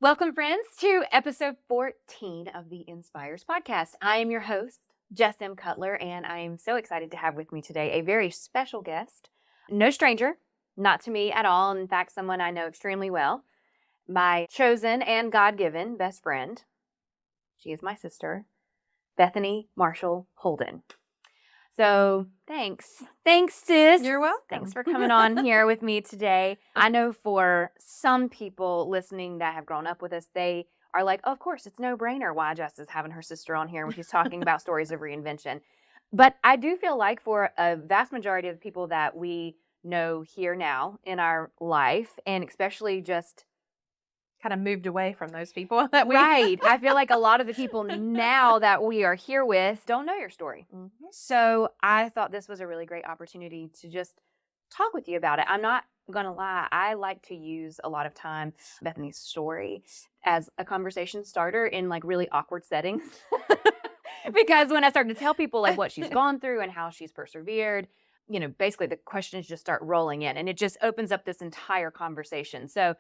Welcome, friends, to episode 14 of the ENSPIRES podcast. I am your host, Jess M. Cutler, and I am so excited to have with me today a very special guest. No stranger, not to me at all. In fact, someone I know extremely well. My chosen and God-given best friend. She is my sister, Bethany Marshall Holden. So thanks. Thanks, sis. You're welcome. Thanks for coming on here with me today. I know for some people listening that have grown up with us, they are like, oh, of course, it's no brainer why Jess is having her sister on here when she's talking about stories of reinvention. But I do feel like for a vast majority of the people that we know here now in our life, and especially just kind of moved away from those people that we right. I feel like a lot of the people now that we are here with don't know your story. Mhm. So I thought this was a really great opportunity to just talk with you about it. I'm not going to lie. I like to use a lot of time Bethany's story as a conversation starter in like really awkward settings. Because when I start to tell people like what she's gone through and how she's persevered, you know, basically the questions just start rolling in and it just opens up this entire conversation. So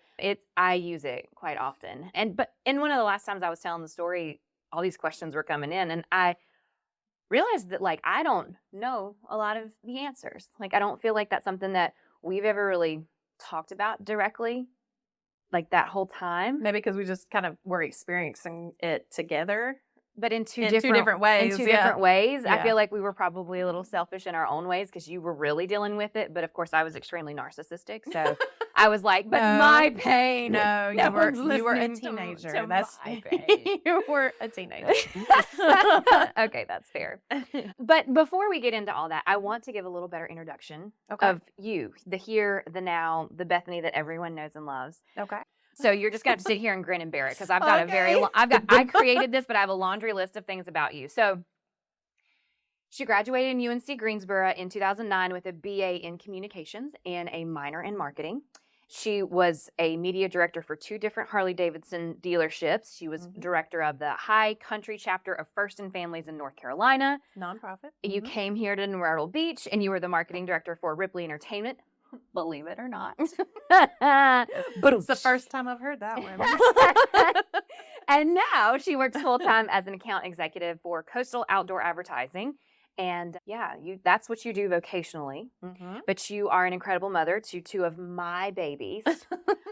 I use it quite often. But one of the last times I was telling the story, all these questions were coming in and I realized that like, I don't know a lot of the answers. Like, I don't feel like that's something that we've ever really talked about directly, like that whole time. maybe because we just kind of were experiencing it together. But in two In two different ways, In two yeah. different ways. I Yeah. feel like we were probably a little selfish in our own ways because you were really dealing with it. But of course, I was extremely narcissistic. So I was like, but No. my pain. No, you no were one's a listening to teenager. my pain. You were a teenager. Okay, that's fair. But before we get into all that, I want to give a little better introduction of you, the here, the now, the Bethany that everyone knows and loves. Okay. So you're just going to have to sit here and grin and bear it because I've got Okay. I created this, but I have a laundry list of things about you. So she graduated in UNC Greensboro in 2009 with a BA in communications and a minor in marketing. She was a media director for 2 different Harley Davidson dealerships. She was director of the High Country chapter of First and Families in North Carolina. Nonprofit. You came here to Myrtle Beach and you were the marketing director for Ripley Entertainment. Believe it or not. But it's the first time I've heard that one. And now she works full-time as an account executive for Coastal Outdoor Advertising. And yeah, that's what you do vocationally. But you are an incredible mother to 2 of my babies,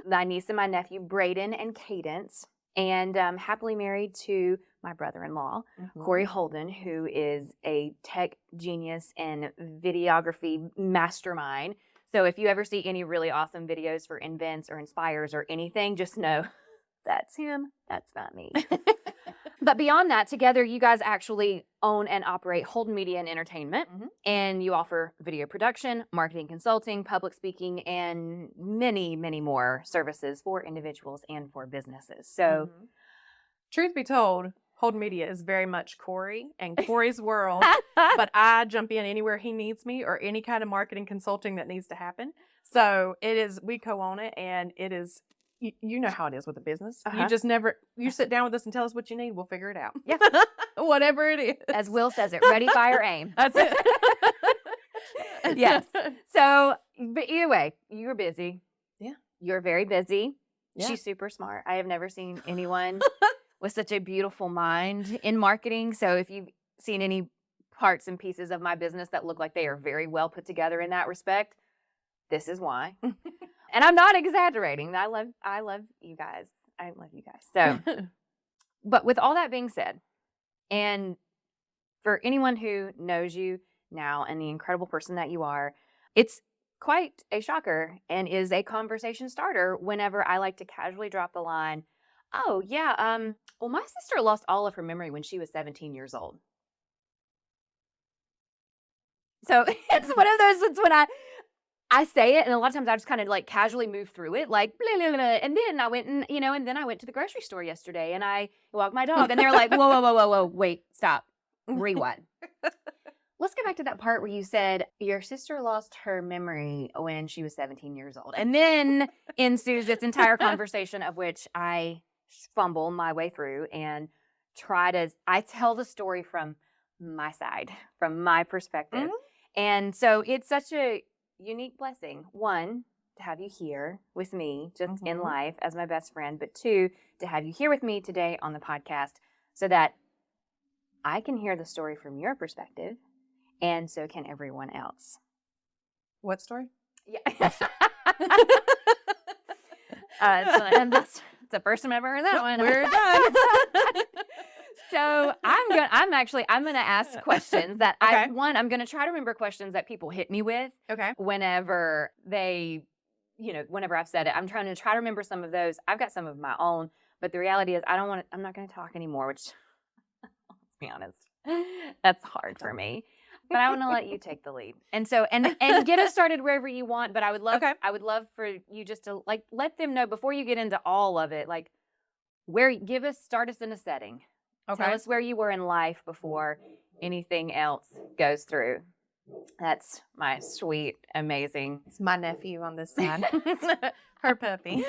my niece and my nephew, Braden and Cadence, and happily married to my brother-in-law, Corey Holden, who is a tech genius and videography mastermind. So if you ever see any really awesome videos for Invents or Inspires or anything, just know that's him. That's not me. But beyond that, together, you guys actually own and operate Holden Media and Entertainment. And you offer video production, marketing consulting, public speaking, and many, many more services for individuals and for businesses. So truth be told, Holden Media is very much Corey and Corey's world, but I jump in anywhere he needs me or any kind of marketing consulting that needs to happen. So we co-own it, and it is, you know how it is with a business. You just you sit down with us and tell us what you need. We'll figure it out. Yeah. Whatever it is. As Will says it, ready, fire, aim. That's it. Yes. So, but either way, you're busy. Yeah. You're very busy. Yeah. She's super smart. I have never seen anyone with such a beautiful mind in marketing. So if you've seen any parts and pieces of my business that look like they are very well put together in that respect, this is why. And I'm not exaggerating. I love you guys. I love you guys. So, but with all that being said, and for anyone who knows you now and the incredible person that you are, it's quite a shocker and is a conversation starter whenever I like to casually drop the line, oh, yeah, well, my sister lost all of her memory when she was 17 years old. So it's one of those, it's when I say it, and a lot of times I just kind of like casually move through it, like, blah, blah, blah. And then I went and then I went to the grocery store yesterday and I walked my dog and they're like, whoa, wait, stop, rewind. Let's go back to that part where you said your sister lost her memory when she was 17 years old. And then ensues this entire conversation of which I fumble my way through and I tell the story from my side, from my perspective. And so it's such a unique blessing, one, to have you here with me just in Mhm. life as my best friend, but 2, to have you here with me today on the podcast so that I can hear the story from your perspective, and so can everyone else. What story? Yeah. And that's the first time I've ever heard that one. We're done. So I'm gonna ask questions that Okay. I'm gonna try to remember questions that people hit me with Okay. whenever they, whenever I've said it. I'm trying to remember some of those. I've got some of my own, but the reality is I'm not gonna talk anymore, which let's be honest, that's hard for me. But I want to let you take the lead. And so and get us started wherever you want, but I would love for you just to let them know before you get into all of it, start us in a setting. Okay. Tell us where you were in life before anything else goes through. That's my sweet, amazing. It's my nephew on this side. Her puppy.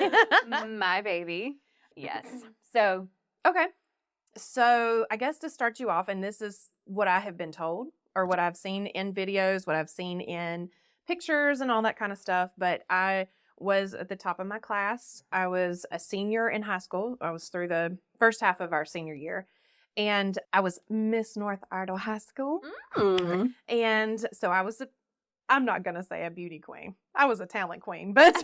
My baby. Yes. So, okay. So I guess to start you off, and this is what I have been told or what I've seen in videos, what I've seen in pictures and all that kind of stuff. But I was at the top of my class. I was a senior in high school. I was through the first half of our senior year. And I was Miss North Iredell High School. Mm. And so I'm not going to say a beauty queen. I was a talent queen, but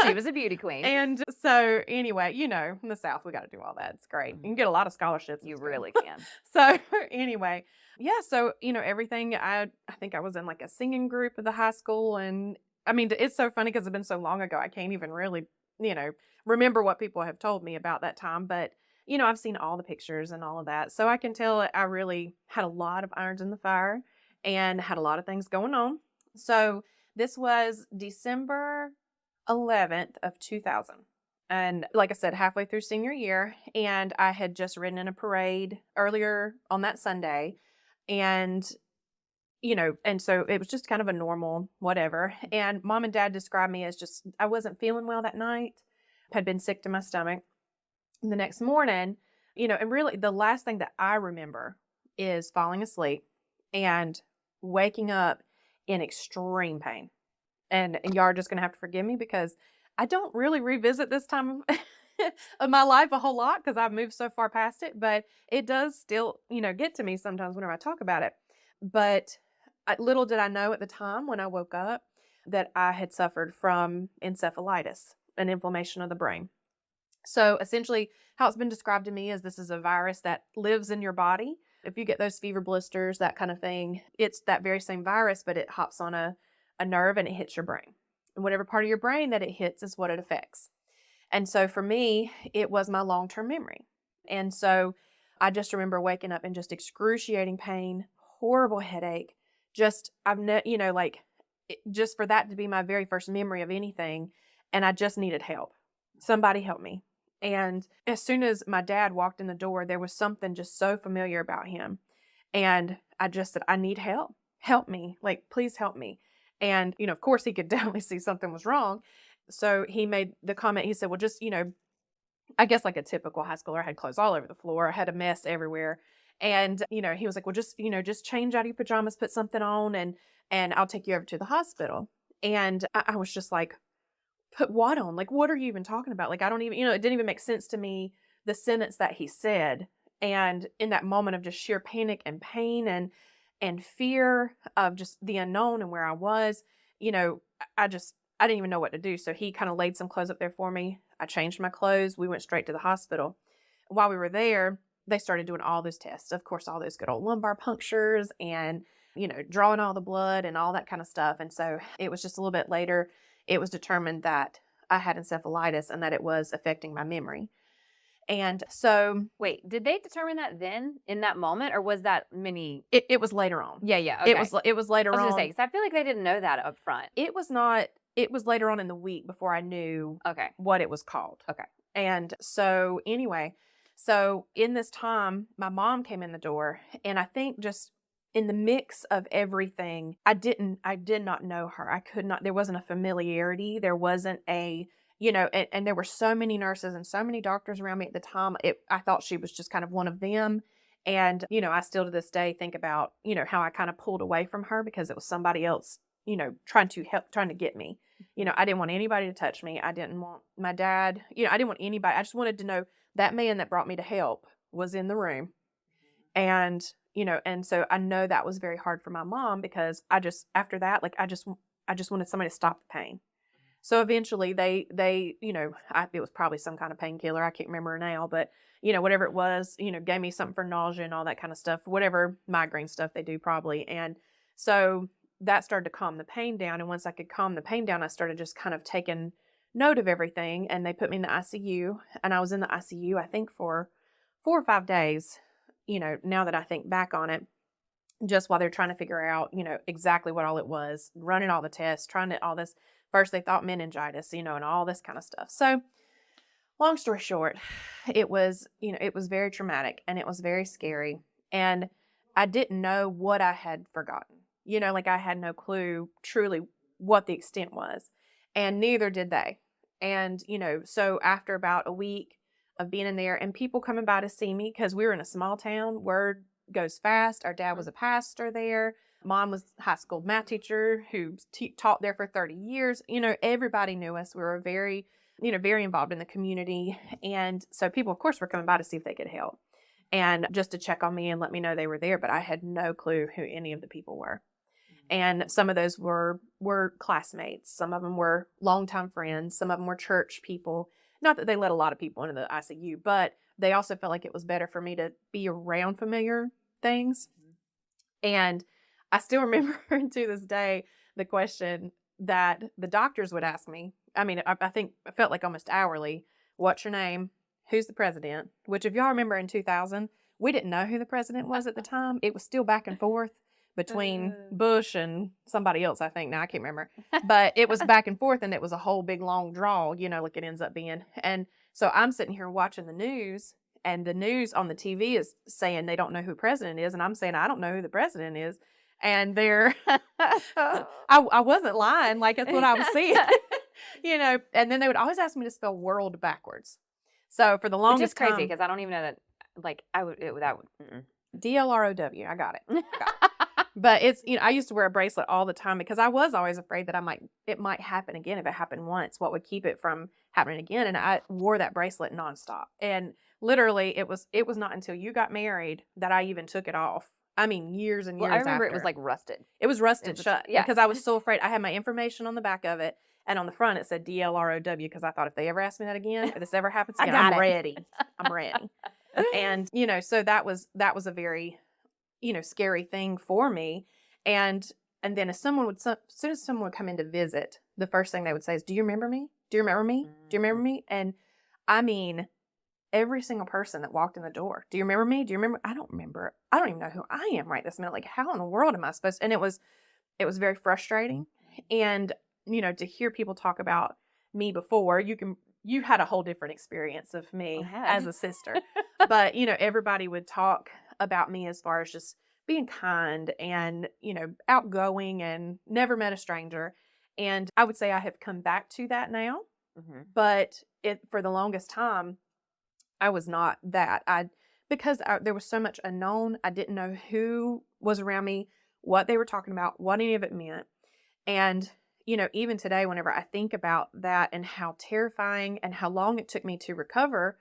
she was a beauty queen. And so anyway, in the South, we got to do all that. It's great. You can get a lot of scholarships. You really can. So anyway, yeah. So, everything, I think I was in like a singing group of the high school. And I mean, it's so funny because it's been so long ago. I can't even really, remember what people have told me about that time. But, I've seen all the pictures and all of that. So I can tell I really had a lot of irons in the fire and had a lot of things going on. So this was December 11th of 2000. And like I said, halfway through senior year, and I had just ridden in a parade earlier on that Sunday. And, and so it was just kind of a normal whatever. And Mom and Dad described me as I wasn't feeling well that night, had been sick to my stomach. And the next morning, and really the last thing that I remember is falling asleep and waking up in extreme pain. And y'all are just going to have to forgive me because I don't really revisit this time of my life a whole lot because I've moved so far past it. But it does still, get to me sometimes whenever I talk about it. But little did I know at the time when I woke up that I had suffered from encephalitis, an inflammation of the brain. So essentially how it's been described to me is this is a virus that lives in your body. If you get those fever blisters, that kind of thing, it's that very same virus, but it hops on a nerve and it hits your brain. And whatever part of your brain that it hits is what it affects. And so for me, it was my long-term memory. And so I just remember waking up in just excruciating pain, horrible headache. Just for that to be my very first memory of anything. And I just needed help. Somebody help me. And as soon as my dad walked in the door, there was something just so familiar about him. And I just said, I need help. Help me. Please help me. And, of course, he could definitely see something was wrong. So he made the comment, he said, well, just, I guess like a typical high schooler, I had clothes all over the floor. I had a mess everywhere. And, he was like, well, just change out of your pajamas, put something on and I'll take you over to the hospital. And I was just like, put what on? What are you even talking about? I don't even, it didn't even make sense to me, the sentence that he said. And in that moment of just sheer panic and pain and fear of just the unknown and where I was, I didn't even know what to do. So he kind of laid some clothes up there for me. I changed my clothes. We went straight to the hospital. While we were there, they started doing all those tests. Of course, all those good old lumbar punctures and, drawing all the blood and all that kind of stuff. And so it was just a little bit later, it was determined that I had encephalitis and that it was affecting my memory. And so, wait, did they determine that then in that moment, or was that It was later on. Yeah. Okay. It was later on. I was gonna say, 'cause I feel like they didn't know that up front. It was not. It was later on in the week before I knew what it was called. Okay. And so anyway, in this time, my mom came in the door, and I think just in the mix of everything, I did not know her. I could not. There wasn't a familiarity. There wasn't a. And there were so many nurses and so many doctors around me at the time. I thought she was just kind of one of them. And, I still to this day think about, how I kind of pulled away from her because it was somebody else trying to get me. I didn't want anybody to touch me. I didn't want my dad, I didn't want anybody. I just wanted to know that man that brought me to help was in the room. And, and so I know that was very hard for my mom because after that, like, I just wanted somebody to stop the pain. So eventually they, it was probably some kind of painkiller. I can't remember now, but whatever it was, gave me something for nausea and all that kind of stuff, whatever migraine stuff they do probably. And so that started to calm the pain down. And once I could calm the pain down, I started just kind of taking note of everything. And they put me in the ICU, and I was in the ICU, I think for 4 or 5 days, now that I think back on it, just while they're trying to figure out, exactly what all it was, running all the tests, trying to all this. First they thought meningitis, and all this kind of stuff. So long story short, it was very traumatic and it was very scary. And I didn't know what I had forgotten. Like, I had no clue truly what the extent was, and neither did they. And, so after about a week of being in there and people coming by to see me, because we were in a small town, word goes fast. Our dad was a pastor there. Mom was a high school math teacher who taught there for 30 years. Everybody knew us. We were very, very involved in the community. And so people, of course, were coming by to see if they could help and just to check on me and let me know they were there. But I had no clue who any of the people were. And some of those were classmates. Some of them were longtime friends. Some of them were church people. Not that they let a lot of people into the ICU, but they also felt like it was better for me to be around familiar things. And I still remember to this day the question that the doctors would ask me. I mean, I think I felt like almost hourly. What's your name? Who's the president? Which, if y'all remember, in 2000, we didn't know who the president was at the time. It was still back and forth between Bush and somebody else, I think. Now, I can't remember. But it was back and forth, and it was a whole big, long draw, like it ends up being. And so I'm sitting here watching the news, and the news on the TV is saying they don't know who president is, and I'm saying I don't know who the president is. And I wasn't lying. Like, that's what I was seeing. And then they would always ask me to spell world backwards. So for the longest Which is crazy, time, because I don't even know that, like, DLROW. I got it. But it's, I used to wear a bracelet all the time because I was always afraid that it might happen again. If it happened once, what would keep it from happening again? And I wore that bracelet nonstop. And literally it was not until you got married that I even took it off. I mean, years and years I remember after. it was like rusted. It was rusted shut. Yeah. Because I was so afraid. I had my information on the back of it, and on the front it said DLROW, because I thought if they ever ask me that again, if this ever happens again, I'm ready. I'm ready. And, so that was a very, scary thing for me. And then as soon as someone would come in to visit, the first thing they would say is, do you remember me? Do you remember me? Do you remember me? And I mean, every single person that walked in the door, do you remember me? Do you remember? I don't remember. I don't even know who I am right this minute. Like, how in the world am I supposed to? And it was very frustrating. And, to hear people talk about me before, you had a whole different experience of me as a sister. But, everybody would talk about me as far as just being kind and, outgoing and never met a stranger. And I would say I have come back to that now. Mm-hmm. But for the longest time, I was not that. Because there was so much unknown. I didn't know who was around me, what they were talking about, what any of it meant. And, even today, whenever I think about that and how terrifying and how long it took me to recover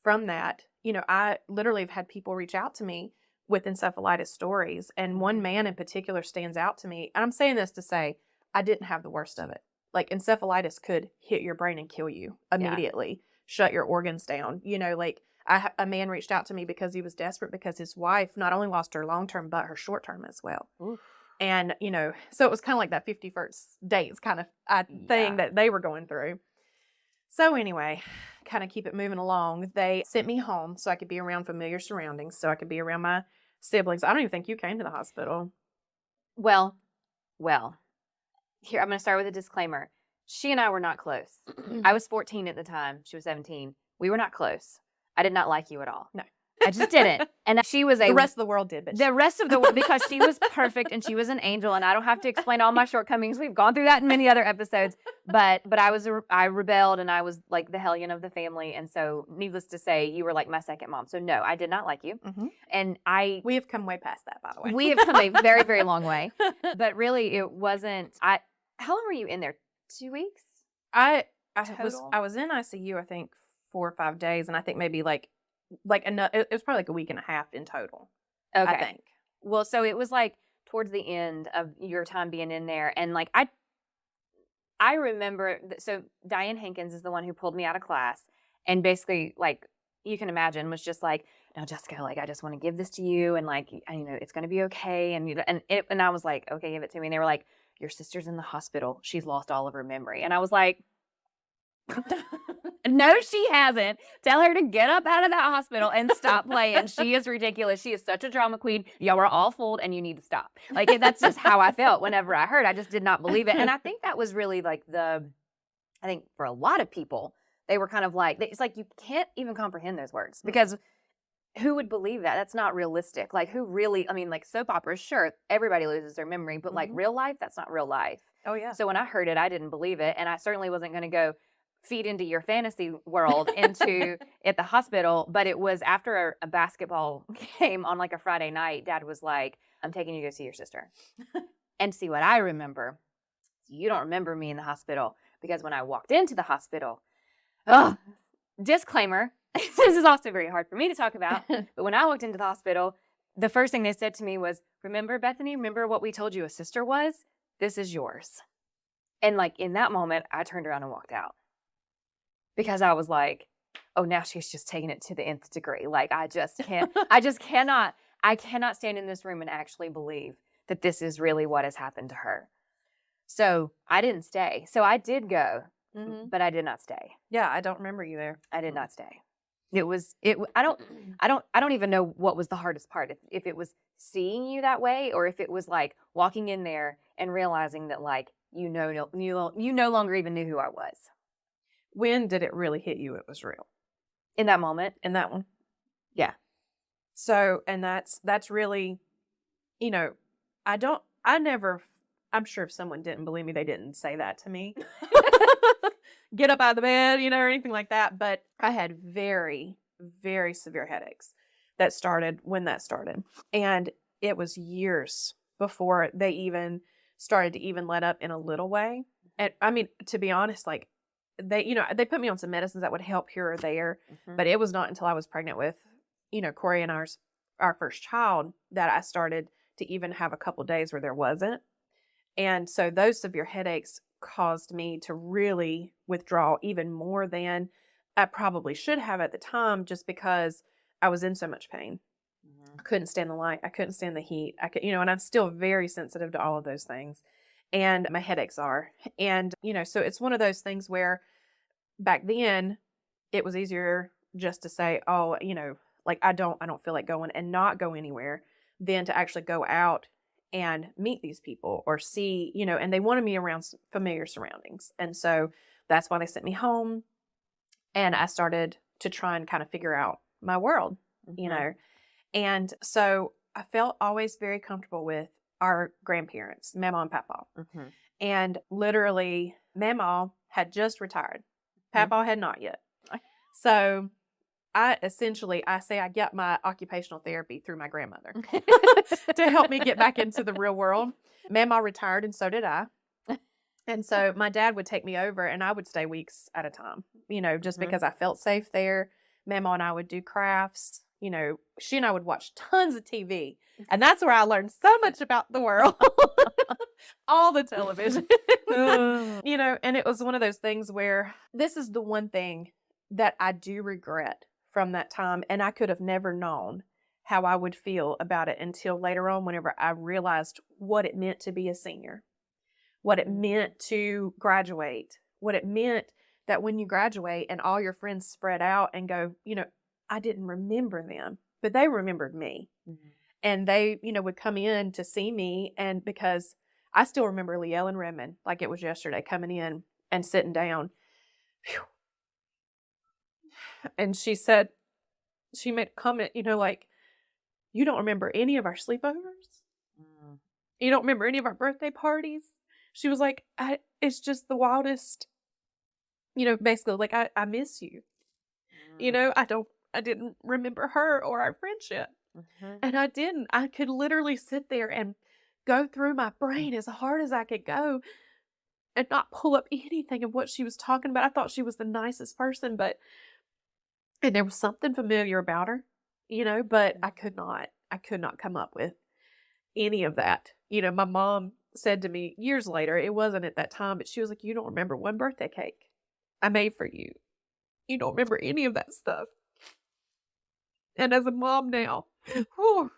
from that, I literally have had people reach out to me with encephalitis stories. And one man in particular stands out to me. And I'm saying this to say I didn't have the worst of it. Like, encephalitis could hit your brain and kill you immediately, shut your organs down. A man reached out to me because he was desperate because his wife not only lost her long-term, but her short-term as well. Oof. And, so it was kind of like that 51st dates kind of thing that they were going through. So anyway, kind of keep it moving along. They sent me home so I could be around familiar surroundings, so I could be around my siblings. I don't even think you came to the hospital. Well, here, I'm going to start with a disclaimer. She and I were not close. I was 14 at the time. She was 17. We were not close. I did not like you at all. No. I just didn't. And she was The rest of the world did, but the rest of the world, because she was perfect and she was an angel, and I don't have to explain all my shortcomings. We've gone through that in many other episodes. But I rebelled, and I was like the hellion of the family. And so, needless to say, you were like my second mom. So no, I did not like you. And we have come way past that, by the way. We have come a very, very long way. But really, it wasn't. How long were you in there? 2 weeks? I Total? was in ICU, I think 4 or 5 days, and I think maybe like it was probably like a week and a half in total. Okay. I think. Well, so it was like towards the end of your time being in there, and like I remember. So Diane Hankins is the one who pulled me out of class, and basically, like you can imagine, was just like, "No, Jessica, like I just want to give this to you, and like it's going to be okay." And I was like, "Okay, give it to me." And they were like, "Your sister's in the hospital. She's lost all of her memory." And I was like, no, she hasn't. Tell her to get up out of that hospital and stop playing. She is ridiculous. She is such a drama queen. Y'all are all fooled, and you need to stop. Like, that's just how I felt whenever I heard. I just did not believe it. And I think that was really like I think for a lot of people, they were kind of like, it's like you can't even comprehend those words, because who would believe that? That's not realistic. Like, who really, I mean, like soap operas, sure, everybody loses their memory, but like real life, that's not real life. Oh, yeah. So when I heard it, I didn't believe it. And I certainly wasn't going to go feed into your fantasy world at the hospital. But it was after a basketball game on like a Friday night. Dad was like, "I'm taking you to go see your sister." And see, what I remember, you don't remember me in the hospital, because when I walked into the hospital, disclaimer, this is also very hard for me to talk about, but when I walked into the hospital, the first thing they said to me was, "Remember, Bethany, remember what we told you a sister was? This is yours." And like in that moment, I turned around and walked out. Because I was like, oh, now she's just taking it to the nth degree. Like, I cannot stand in this room and actually believe that this is really what has happened to her. So I didn't stay. So I did go, but I did not stay. Yeah, I don't remember you there. I did not stay. I don't even know what was the hardest part. If it was seeing you that way, or if it was like walking in there and realizing that like, you no longer even knew who I was. When did it really hit you it was real? In that moment. In that one? Yeah. So, and that's really, I'm sure if someone didn't believe me, they didn't say that to me. Get up out of the bed, or anything like that. But I had very, very severe headaches that started when that started. And it was years before they even started to even let up in a little way. And I mean, to be honest, like, they put me on some medicines that would help here or there, but it was not until I was pregnant with, Corey and our first child that I started to even have a couple days where there wasn't. And so those severe headaches caused me to really withdraw even more than I probably should have at the time, just because I was in so much pain. I couldn't stand the light. I couldn't stand the heat. And I'm still very sensitive to all of those things. And my headaches are. And, so it's one of those things where back then it was easier just to say, oh, like I don't feel like going, and not go anywhere, than to actually go out and meet these people or see, and they wanted me around familiar surroundings. And so that's why they sent me home, and I started to try and kind of figure out my world, And so I felt always very comfortable with our grandparents, Mama and Papa. And literally, Mama had just retired. Papa had not yet. So I got my occupational therapy through my grandmother to help me get back into the real world. Mama retired, and so did I. And so my dad would take me over, and I would stay weeks at a time, just because I felt safe there. Mama and I would do crafts. She and I would watch tons of TV. And that's where I learned so much about the world. All the television. And it was one of those things where this is the one thing that I do regret from that time. And I could have never known how I would feel about it until later on, whenever I realized what it meant to be a senior, what it meant to graduate, what it meant that when you graduate and all your friends spread out and go, I didn't remember them, but they remembered me. And they, would come in to see me. And because I still remember Leellen Redmond, like it was yesterday, coming in and sitting down. Whew. And she said, she made a comment, like, you don't remember any of our sleepovers? You don't remember any of our birthday parties? She was like, it's just the wildest, basically, like, I miss you. I didn't remember her or our friendship. And I didn't. I could literally sit there and go through my brain as hard as I could go and not pull up anything of what she was talking about. I thought she was the nicest person, and there was something familiar about her, but I could not come up with any of that. My mom said to me years later, it wasn't at that time, but she was like, you don't remember one birthday cake I made for you. You don't remember any of that stuff. And as a mom now, whew,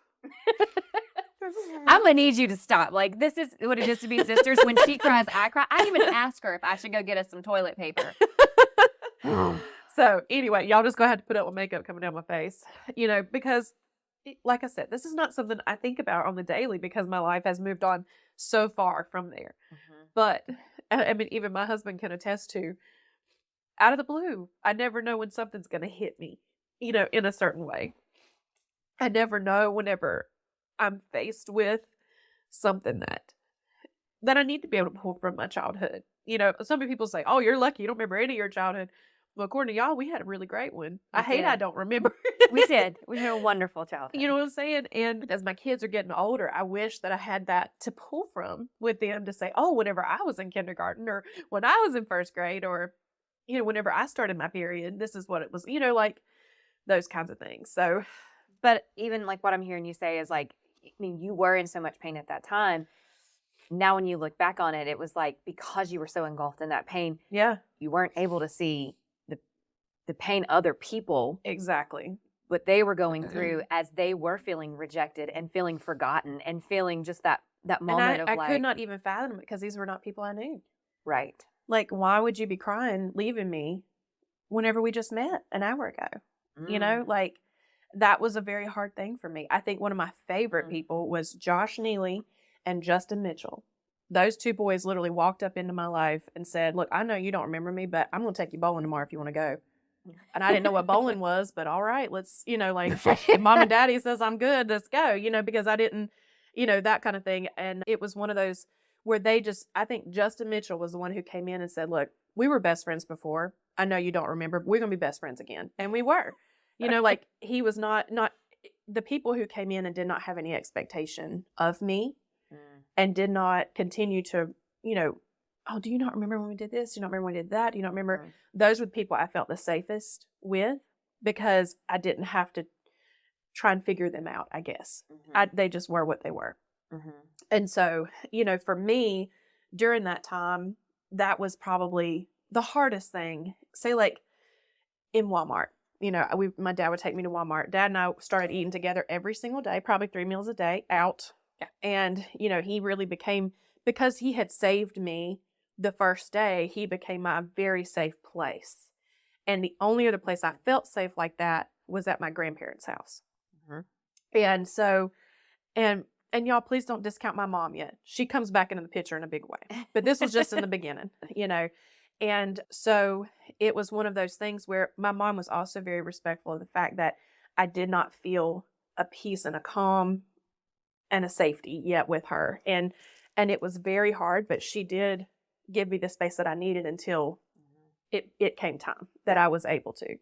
I'm gonna need you to stop. Like, this is what it is to be sisters. When she cries, I cry. I didn't even ask her if I should go get us some toilet paper. So anyway, y'all just gonna have to put up with makeup coming down my face, because like I said, this is not something I think about on the daily because my life has moved on so far from there. But I mean, even my husband can attest to, out of the blue, I never know when something's gonna hit me, in a certain way. I never know whenever I'm faced with something that I need to be able to pull from my childhood. Some people say, oh, you're lucky you don't remember any of your childhood. Well, according to y'all, we had a really great one. I don't remember. We did. We had a wonderful childhood. You know what I'm saying? And as my kids are getting older, I wish that I had that to pull from with them to say, oh, whenever I was in kindergarten or when I was in first grade or, whenever I started my period, this is what it was, like those kinds of things. So, but even like what I'm hearing you say is like, I mean, you were in so much pain at that time. Now, when you look back on it, it was like, because you were so engulfed in that pain, yeah, you weren't able to see the pain other people, exactly, what they were going through as they were feeling rejected and feeling forgotten and feeling just that moment and of I could not even fathom it because these were not people I knew. Right. Like, why would you be crying, leaving me whenever we just met an hour ago? Like, that was a very hard thing for me. I think one of my favorite people was Josh Neely and Justin Mitchell. Those two boys literally walked up into my life and said, look, I know you don't remember me, but I'm going to take you bowling tomorrow if you want to go. And I didn't know what bowling was, but all right, let's, like, if mom and daddy says I'm good, let's go, because I didn't, that kind of thing. And it was one of those where I think Justin Mitchell was the one who came in and said, look, we were best friends before. I know you don't remember, but we're going to be best friends again. And we were, like, he was not the people who came in and did not have any expectation of me and did not continue to, oh, do you not remember when we did this? Do you not remember when we did that? Do you not remember? Those were the people I felt the safest with because I didn't have to try and figure them out, I guess. They just were what they were. And so, for me, during that time, that was probably the hardest thing. Say, like, in Walmart, my dad would take me to Walmart. Dad and I started eating together every single day, probably 3 meals a day out. Yeah. And, he really became, because he had saved me the first day, he became my very safe place. And the only other place I felt safe like that was at my grandparents' house. And so, and y'all, please don't discount my mom yet. She comes back into the picture in a big way. But this was just in the beginning, And so it was one of those things where my mom was also very respectful of the fact that I did not feel a peace and a calm and a safety yet with her. And it was very hard, but she did give me the space that I needed until it came time that I was able to.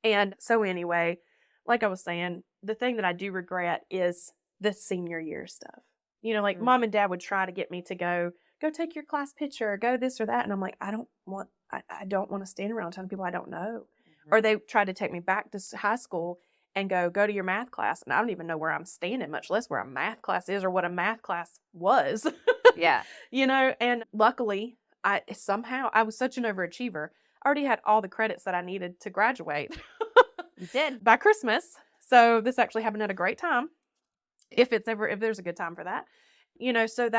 And so anyway, like I was saying, the thing that I do regret is the senior year stuff. Like mom and dad would try to get me to go take your class picture, go this or that. And I'm like, I don't want to stand around telling people I don't know. Or they tried to take me back to high school and go to your math class. And I don't even know where I'm standing, much less where a math class is or what a math class was. Yeah. And luckily I was such an overachiever. I already had all the credits that I needed to graduate. You did. By Christmas. So this actually happened at a great time. If there's a good time for that, so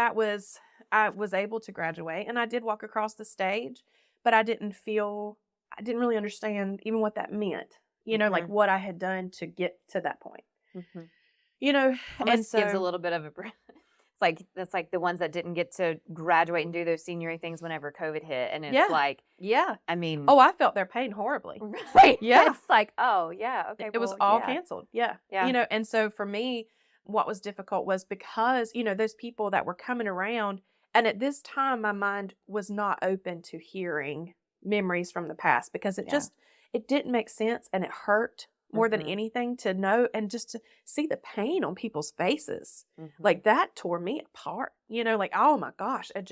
I was able to graduate and I did walk across the stage, but I didn't really understand even what that meant, like what I had done to get to that point, and so gives a little bit of That's like the ones that didn't get to graduate and do those senior things whenever COVID hit. And it's Yeah. like, Yeah. I mean, Oh, I felt their pain horribly. right. Yeah. It's like, oh yeah, okay. It was well, all yeah. canceled. Yeah. Yeah. You know, and so for me, what was difficult was because, you know, those people that were coming around, and at this time, my mind was not open to hearing memories from the past because it Yeah. just, it didn't make sense and it hurt more than Mhm. anything to know and just to see the pain on people's faces. Mhm. Like that tore me apart, you know, like, oh my gosh, and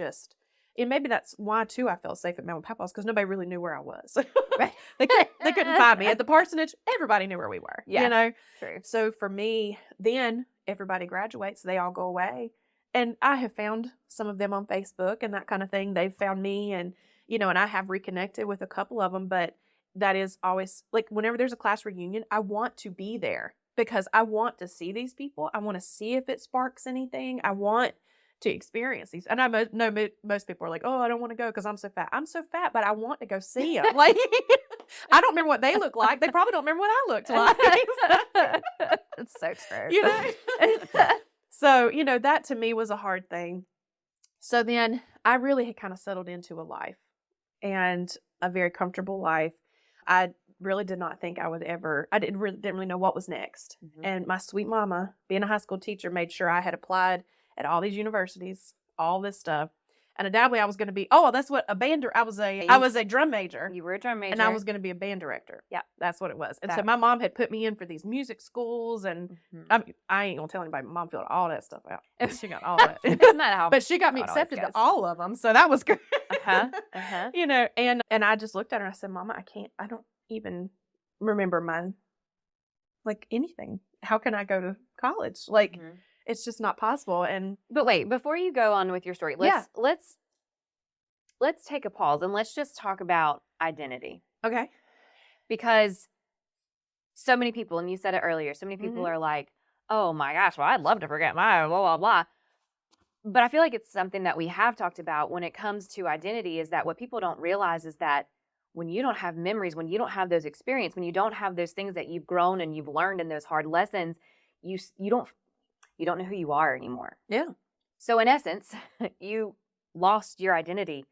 maybe that's why too I felt safe at Mama Papa's because nobody really knew where I was. Right. They couldn't find me at the parsonage. Everybody knew where we were. Yeah. You know. True. So for me, then everybody graduates, they all go away, and I have found some of them on Facebook and that kind of thing. They've found me, and you know, and I have reconnected with a couple of them. But that is always like whenever there's a class reunion, I want to be there because I want to see these people. I want to see if it sparks anything. I want to experience these. And I know most people are like, oh, I don't want to go because I'm so fat. I'm so fat, but I want to go see them. Like, I don't remember what they look like. They probably don't remember what I looked like. It's so true. You know? So, you know, that to me was a hard thing. So then I really had kind of settled into a life and a very comfortable life. I really did not think I would ever, I didn't really know what was next. Mhm. And my sweet mama, being a high school teacher, made sure I had applied at all these universities, all this stuff. And undoubtedly I was going to be, that's what a band, I was a drum major. You were a drum major. And I was going to be a band director. Yeah. That's what it was. And so my mom had put me in for these music schools and I ain't going to tell anybody, mom filled all that stuff out. She got all that. Isn't that how? But she got me accepted to all of them. So that was good. You know, and I just looked at her and I said, Mama, I don't even remember like anything. How can I go to college? Like, it's just not possible. But wait, before you go on with your story, let's take a pause and let's just talk about identity. Okay. Because so many people, and you said it earlier, so many people are like, oh my gosh, well, I'd love to forget my blah, blah, blah. But I feel like it's something that we have talked about when it comes to identity is that what people don't realize is that when you don't have memories, when you don't have those experiences, when you don't have those things that you've grown and you've learned in those hard lessons, you don't know who you are anymore. Yeah. So in essence, you lost your identity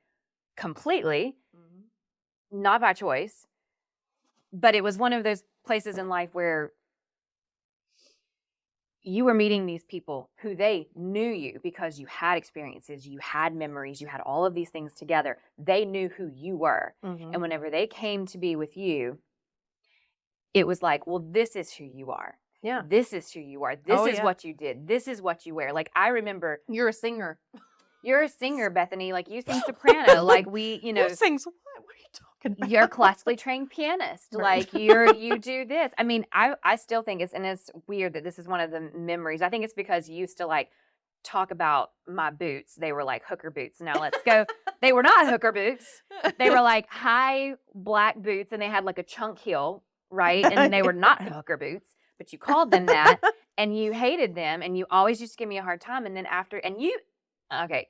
completely, not by choice, but it was one of those places in life where you were meeting these people who they knew you because you had experiences, you had memories, you had all of these things together. They knew who you were. And whenever they came to be with you, it was like, well, this is who you are. Yeah. This is who you are. This is what you did. This is what you wear. Like, I remember. You're a singer. You're a singer, Bethany. Like, you sing soprano. Like, Who sings what? What are you talking about? You're a classically trained pianist. Right. Like, you do this. I mean, I still think it's weird that this is one of the memories. I think it's because you used to, like, talk about my boots. They were, like, hooker boots. Now let's go. They were not hooker boots. They were, like, high black boots, and they had, like, a chunk heel, right? And they were not hooker boots. But you called them that, and you hated them, and you always used to give me a hard time. And then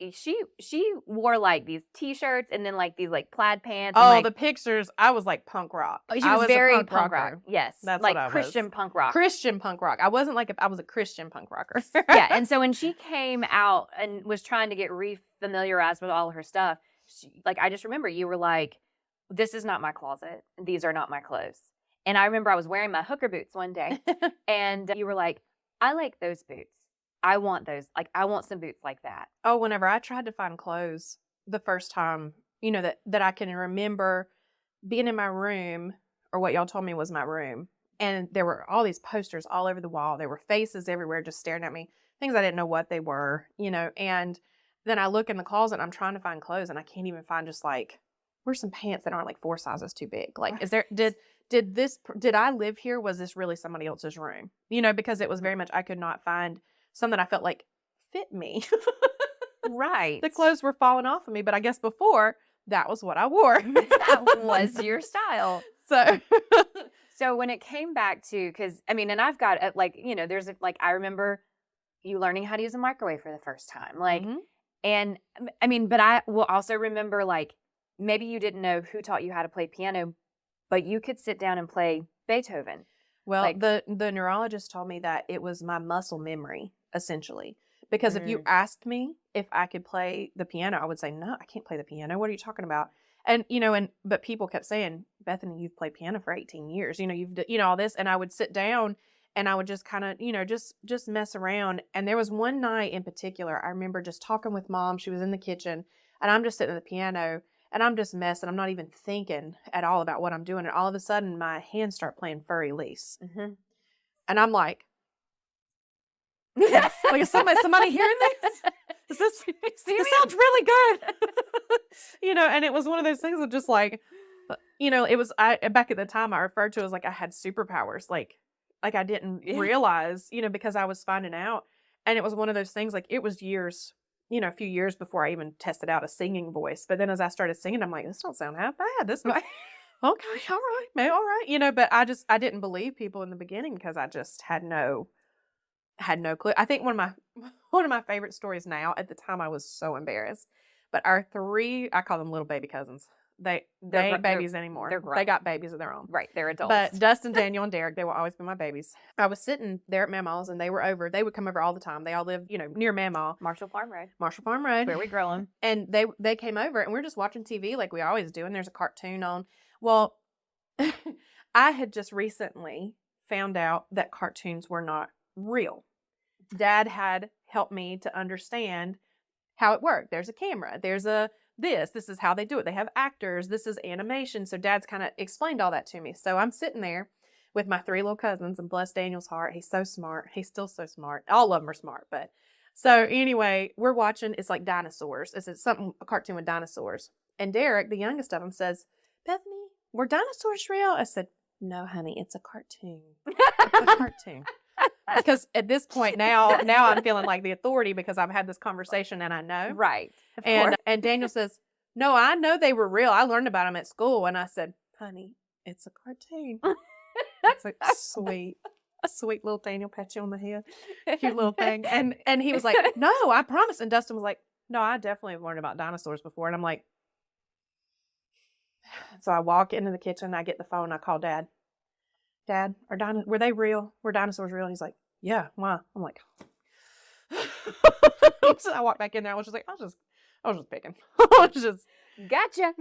she wore like these t-shirts and then like these like plaid pants. Oh, and, the pictures! I was like punk rock. Oh, she was very punk rocker. rock. Yes, that's like what I Christian was. punk rock. Christian punk rock. I wasn't like I was a Christian punk rocker. Yeah, and so when she came out and was trying to get re-familiarized with all of her stuff, I just remember you were like, "This is not my closet. These are not my clothes." And I remember I was wearing my hooker boots one day, and you were like, I like those boots. I want those. Like, I want some boots like that. Oh, whenever I tried to find clothes the first time, you know, that I can remember being in my room, or what y'all told me was my room, and there were all these posters all over the wall. There were faces everywhere just staring at me, things I didn't know what they were, you know, and then I look in the closet and I'm trying to find clothes and I can't even find just like, where's some pants that aren't like 4 sizes too big? Like, did I live here? Was this really somebody else's room? You know, because it was very much, I could not find something I felt like fit me. Right. The clothes were falling off of me, but I guess before that was what I wore. That was your style. So when it came back to, because I mean, and I've got there's I remember you learning how to use a microwave for the first time. Like, and I mean, but I will also remember maybe you didn't know who taught you how to play piano, but you could sit down and play Beethoven. Well, the neurologist told me that it was my muscle memory, essentially, Because if you asked me if I could play the piano, I would say, no, I can't play the piano. What are you talking about? And, but people kept saying, Bethany, you've played piano for 18 years. You've all this. And I would sit down and I would just kind of, just mess around. And there was one night in particular, I remember just talking with Mom. She was in the kitchen and I'm just sitting at the piano and I'm just messing. I'm not even thinking at all about what I'm doing. And all of a sudden my hands start playing Furry Lease. Mm-hmm. And I'm like, is somebody hearing this? This sounds really good. And it was one of those things of just like, it was, back at the time I referred to it as like I had superpowers. Like I didn't realize, because I was finding out. And it was one of those things, like it was years, a few years before I even tested out a singing voice. But then as I started singing, I'm like, this don't sound half bad. This was, okay, all right. But I didn't believe people in the beginning because I just had no clue. I think one of my favorite stories now, at the time I was so embarrassed, but our 3, I call them little baby cousins. They ain't babies anymore. They got babies of their own. Right. They're adults. But Dustin, Daniel, and Derek, they will always be my babies. I was sitting there at Mama's and they were over. They would come over all the time. They all live, near Mama. Marshall Farm Road. Where we grow them. And they came over and we're just watching TV like we always do. And there's a cartoon on. Well, I had just recently found out that cartoons were not real. Dad had helped me to understand how it worked. There's a camera. There's this is how they do it. They have actors. This is animation. So Dad's kind of explained all that to me. So I'm sitting there with my 3 little cousins and bless Daniel's heart. He's so smart. He's still so smart. All of them are smart. But so anyway, we're watching. It's like dinosaurs. It's a cartoon with dinosaurs. And Derek, the youngest of them, says, Bethany, were dinosaurs real? I said, no, honey, it's a cartoon. It's a cartoon. Because at this point now I'm feeling like the authority because I've had this conversation and I know. Right. And Daniel says, no, I know they were real. I learned about them at school. And I said, honey, it's a cartoon. It's like, sweet little Daniel, pat you on the head. Cute little thing. And he was like, no, I promise. And Dustin was like, no, I definitely have learned about dinosaurs before. And I'm like, so I walk into the kitchen, I get the phone, I call Dad. Dad, were they real? Were dinosaurs real? And he's like, yeah, why? I'm like, so I walked back in there. I was just like, I was just picking. I was just, gotcha.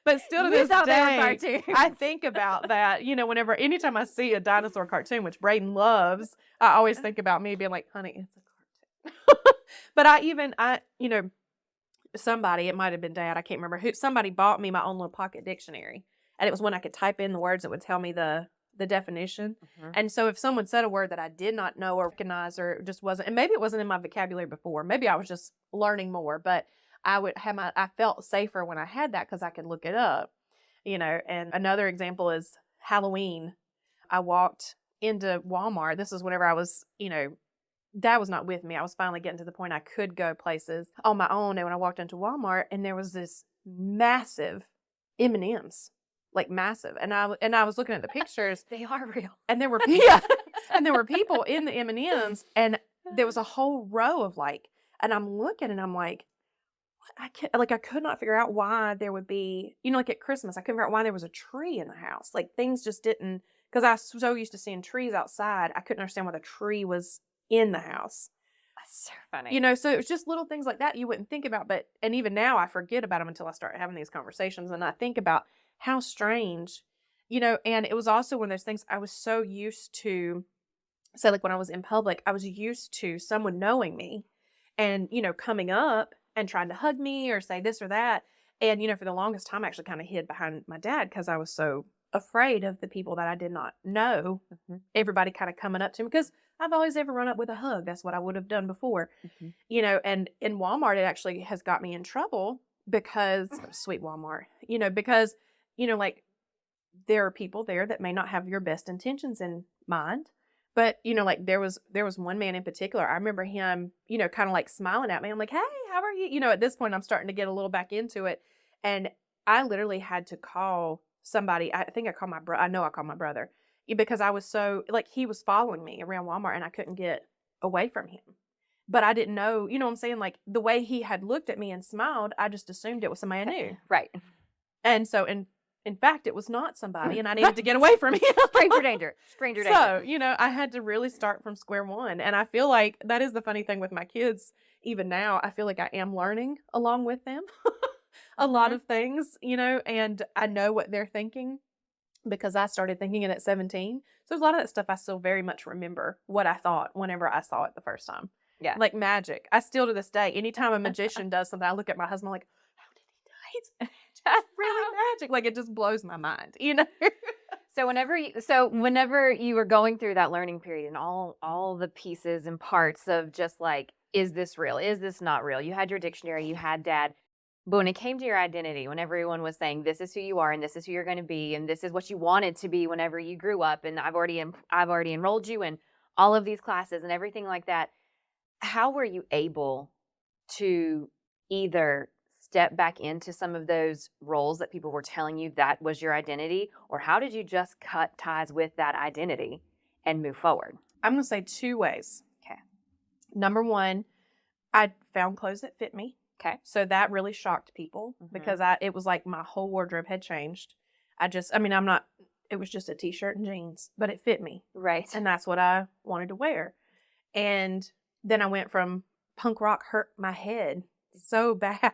But still to this day, I think about that, anytime I see a dinosaur cartoon, which Braden loves, I always think about me being like, honey, it's a cartoon. But somebody, it might have been Dad, I can't remember who, somebody bought me my own little pocket dictionary. And it was when I could type in the words that would tell me the definition. Mm-hmm. And so if someone said a word that I did not know or recognize or just wasn't, and maybe it wasn't in my vocabulary before, maybe I was just learning more, but I felt safer when I had that because I could look it up, And another example is Halloween. I walked into Walmart. This is whenever I was, Dad was not with me. I was finally getting to the point I could go places on my own. And when I walked into Walmart and there was this massive M&Ms. Like massive. And I was looking at the pictures. They are real. And there were and there were people in the M&Ms and there was a whole row of and I'm looking and I'm like, what? I could not figure out why there would be, like at Christmas, I couldn't figure out why there was a tree in the house. Like things just didn't, because I was so used to seeing trees outside, I couldn't understand why the tree was in the house. That's so funny. So it was just little things like that you wouldn't think about, and even now I forget about them until I start having these conversations and I think about how strange, and it was also one of those things I was so used to, say like when I was in public, I was used to someone knowing me and, coming up and trying to hug me or say this or that. And, for the longest time, I actually kind of hid behind my dad because I was so afraid of the people that I did not know. Mm-hmm. Everybody kind of coming up to me because I've always ever run up with a hug. That's what I would have done before, and in Walmart, it actually has got me in trouble because sweet Walmart, because like there are people there that may not have your best intentions in mind, but like there was one man in particular. I remember him, kind of like smiling at me. I'm like, hey, how are you? At this point I'm starting to get a little back into it. And I literally had to call somebody. I think I called my brother. I know I called my brother because I was so he was following me around Walmart and I couldn't get away from him. But I didn't know, what I'm saying? Like the way he had looked at me and smiled, I just assumed it was somebody I knew. Right. And so, and in fact, it was not somebody, and I needed to get away from him. Stranger danger. Stranger danger. So, you know, I had to really start from square one. And I feel like that is the funny thing with my kids. Even now, I feel like I am learning along with them a lot of things, you know, and I know what they're thinking because I started thinking it at 17. So there's a lot of that stuff I still very much remember what I thought whenever I saw it the first time. Yeah. Like magic. I still to this day, anytime a magician does something, I look at my husband like, how did he do it? It's just really magic. Like it just blows my mind, you know? So whenever you were going through that learning period and all the pieces and parts of just like, is this real? Is this not real? You had your dictionary, you had dad. But when it came to your identity, when everyone was saying, this is who you are and this is who you're going to be and this is what you wanted to be whenever you grew up and I've already enrolled you in all of these classes and everything like that, how were you able to either step back into some of those roles that people were telling you that was your identity, or how did you just cut ties with that identity and move forward? I'm going to say 2 ways. Okay. Number one, I found clothes that fit me. Okay. So that really shocked people because it was like my whole wardrobe had changed. It was just a t-shirt and jeans, but it fit me. Right. And that's what I wanted to wear. And then I went from punk rock hurt my head so bad.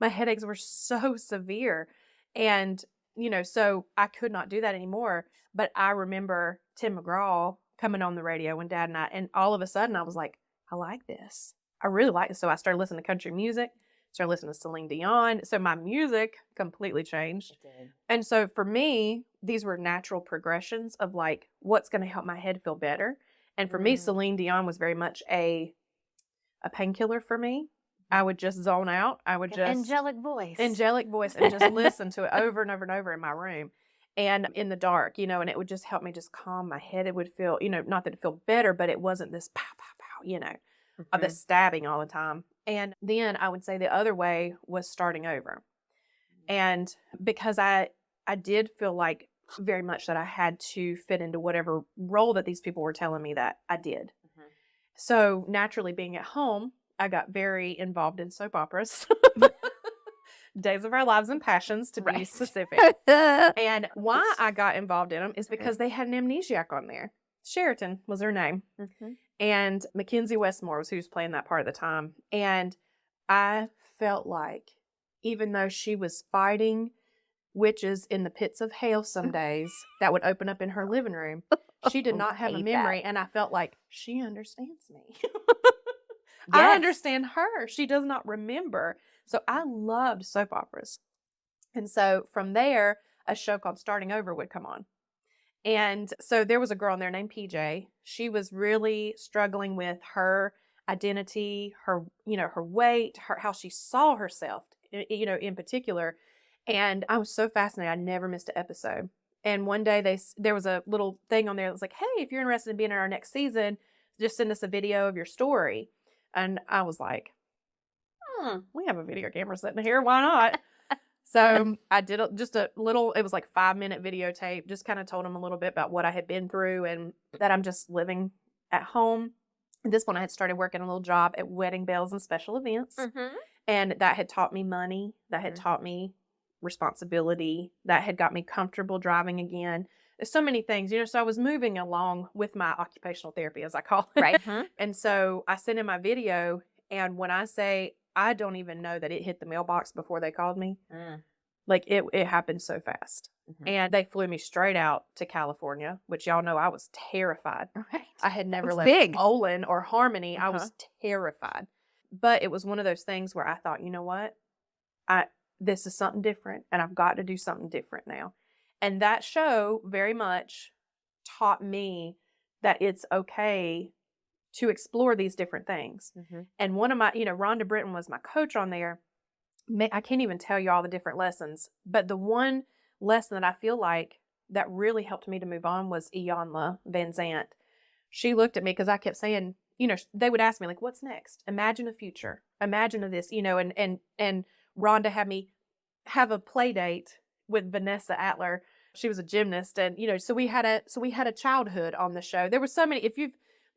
My headaches were so severe. And, you know, so I could not do that anymore. But I remember Tim McGraw coming on the radio when Dad and all of a sudden I was like, I like this. I really like it. So I started listening to country music, started listening to Celine Dion. So my music completely changed. It did. And so for me, these were natural progressions of like, what's going to help my head feel better. And for me, Celine Dion was very much a painkiller for me. I would just zone out. I would just angelic voice and just listen to it over and over and over in my room and in the dark, you know, and it would just help me just calm my head. It would feel, you know, not that it felt better, but it wasn't this pow, pow, pow, you know, of the stabbing all the time. And then I would say the other way was starting over. And because I did feel like very much that I had to fit into whatever role that these people were telling me that I did. So naturally being at home, I got very involved in soap operas. Days of Our Lives and Passions, to be specific. And why I got involved in them is because they had an Amnesiac on there. Sheraton was her name. And Mackenzie Westmore was who was playing that part of the time. And I felt like even though she was fighting witches in the pits of hell some days that would open up in her living room, she did not have a memory. And I felt like she understands me. I understand her. She does not remember. So I loved soap operas. And so from there, a show called Starting Over would come on. And so there was a girl in there named PJ. She was really struggling with her identity, her, you know, her weight, how she saw herself, you know, in particular. And I was so fascinated. I never missed an episode. And one day there was a little thing on there that was like, hey, if you're interested in being in our next season, just send us a video of your story. And I was like, we have a video camera sitting here. Why not? So I did just a little, it was like 5-minute videotape, just kind of told them a little bit about what I had been through and that I'm just living at home. At this point, I had started working a little job at wedding bells and special events. And that had taught me money. That had taught me responsibility. That had got me comfortable driving again. There's so many things, you know, so I was moving along with my occupational therapy, as I call it. Right. And so I sent in my video, and when I say, I don't even know that it hit the mailbox before they called me. Like it happened so fast. And they flew me straight out to California, which y'all know I was terrified. Right. I had never left Olin or Harmony. I was terrified. But it was one of those things where I thought, you know what? This is something different, and I've got to do something different now. And that show very much taught me that it's okay to explore these different things. And one of my, you know, Rhonda Britton was my coach on there. I can't even tell you all the different lessons, but the one lesson that I feel like that really helped me to move on was Iyanla Van Zant. She looked at me because I kept saying, you know, they would ask me like, what's next? Imagine a future. Imagine this, you know, and Rhonda had me have a play date with Vanessa Atler. She was a gymnast, and you know, so we had a childhood on the show. There were so many.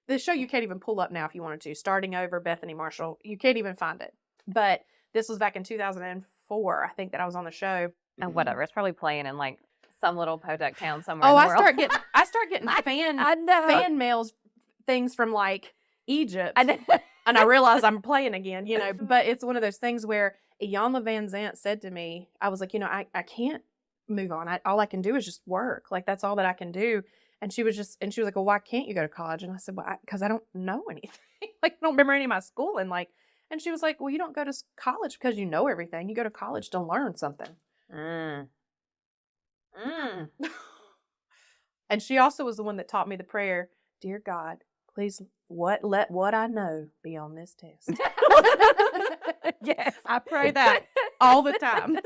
The show you can't even pull up now if you wanted to. Starting Over, Bethany Marshall, you can't even find it. But this was back in 2004, I think, that I was on the show. Whatever. It's probably playing in like some little podunk town somewhere. Oh, in the I world. start getting fan mails, things from like Egypt, I know. and I realize I'm playing again, you know. But it's one of those things where Iyanla Van Zant said to me, I was like, you know, I can't move on. All I can do is just work. Like that's all that I can do. And she was like, well, why can't you go to college? And I said, well, because I don't know anything. Like I don't remember any of my schooling. Like, and she was like, well, you don't go to college because you know everything. You go to college to learn something. And she also was the one that taught me the prayer, dear God, please let what I know be on this test. Yes. I pray that all the time.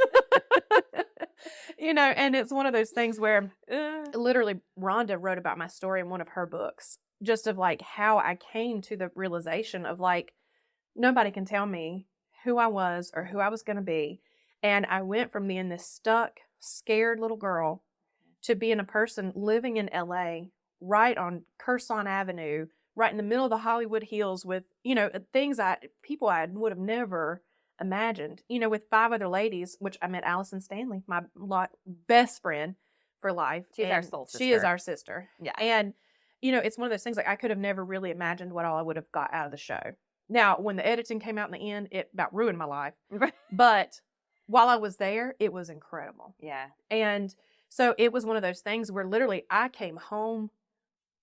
You know, and it's one of those things where literally Rhonda wrote about my story in one of her books, just of like how I came to the realization of like, nobody can tell me who I was or who I was going to be. And I went from being this stuck, scared little girl to being a person living in LA, right on Curson Avenue, right in the middle of the Hollywood Hills with, you know, people I would have never imagined, you know, with 5 other ladies, which I met Allison Stanley, my best friend for life. She's our soul sister. She is our sister. Yeah. And, you know, it's one of those things like I could have never really imagined what all I would have got out of the show. Now, when the editing came out in the end, it about ruined my life. But while I was there, it was incredible. Yeah. And so it was one of those things where literally I came home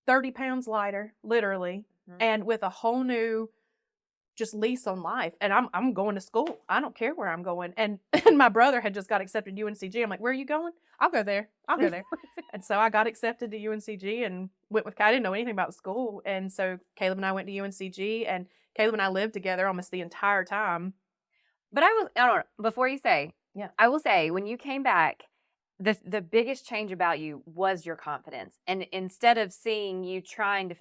30 pounds lighter, literally, and with a whole new just lease on life. And I'm going to school. I don't care where I'm going. And my brother had just got accepted to UNCG. I'm like, where are you going? I'll go there. And so I got accepted to UNCG and went with, I didn't know anything about the school. And so Caleb and I went to UNCG, and Caleb and I lived together almost the entire time. But I don't know, before you say, yeah, I will say when you came back, the biggest change about you was your confidence. And instead of seeing you trying to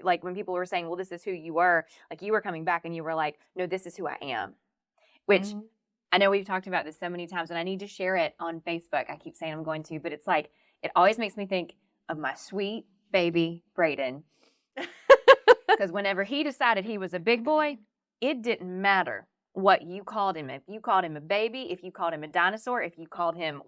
like when people were saying, well, this is who you were, like you were coming back and you were like, no, this is who I am, which I know we've talked about this so many times and I need to share it on Facebook. I keep saying I'm going to, but it's like, it always makes me think of my sweet baby Brayden. Because whenever he decided he was a big boy, it didn't matter what you called him. If you called him a baby, if you called him a dinosaur, if you called him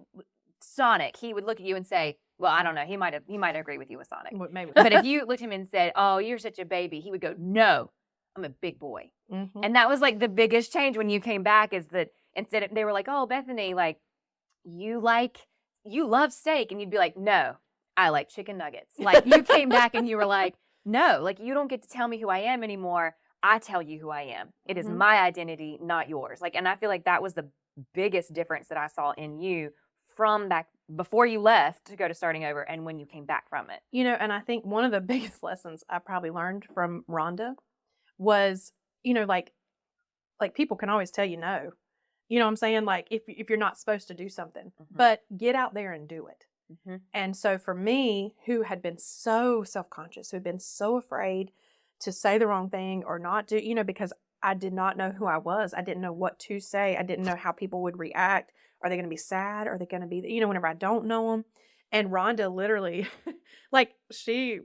Sonic, he would look at you and say, well, I don't know. He might agree with you with Sonic. Maybe. But if you looked at him and said, oh, you're such a baby, he would go, no, I'm a big boy. And that was like the biggest change when you came back, is that instead of, they were like, oh, Bethany, like you love steak. And you'd be like, no, I like chicken nuggets. Like you came back and you were like, no, like you don't get to tell me who I am anymore. I tell you who I am. It is my identity, not yours. Like, and I feel like that was the biggest difference that I saw in you from back before you left to go to starting over and when you came back from it. You know, and I think one of the biggest lessons I probably learned from Rhonda was, you know, like people can always tell you no. You know what I'm saying? Like if you're not supposed to do something, but get out there and do it. And so for me, who had been so self-conscious, who had been so afraid to say the wrong thing or not do, you know, because I did not know who I was. I didn't know what to say. I didn't know how people would react. Are they going to be sad? Are they going to be, you know, whenever I don't know them? And Rhonda literally, like she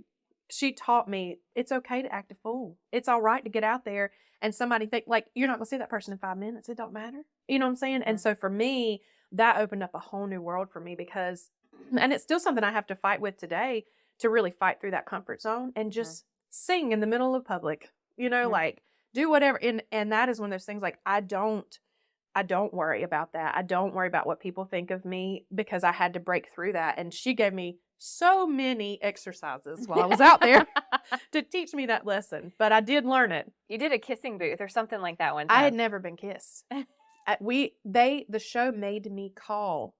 taught me it's okay to act a fool. It's all right to get out there and somebody think like, you're not going to see that person in 5 minutes. It don't matter. You know what I'm saying? And so for me, that opened up a whole new world for me because, and it's still something I have to fight with today, to really fight through that comfort zone and just sing in the middle of public, you know, like do whatever. And that is one of those things, like, I don't worry about that. I don't worry about what people think of me because I had to break through that. And she gave me so many exercises while I was out there to teach me that lesson, but I did learn it. You did a kissing booth or something like that one time. I had never been kissed. The show made me call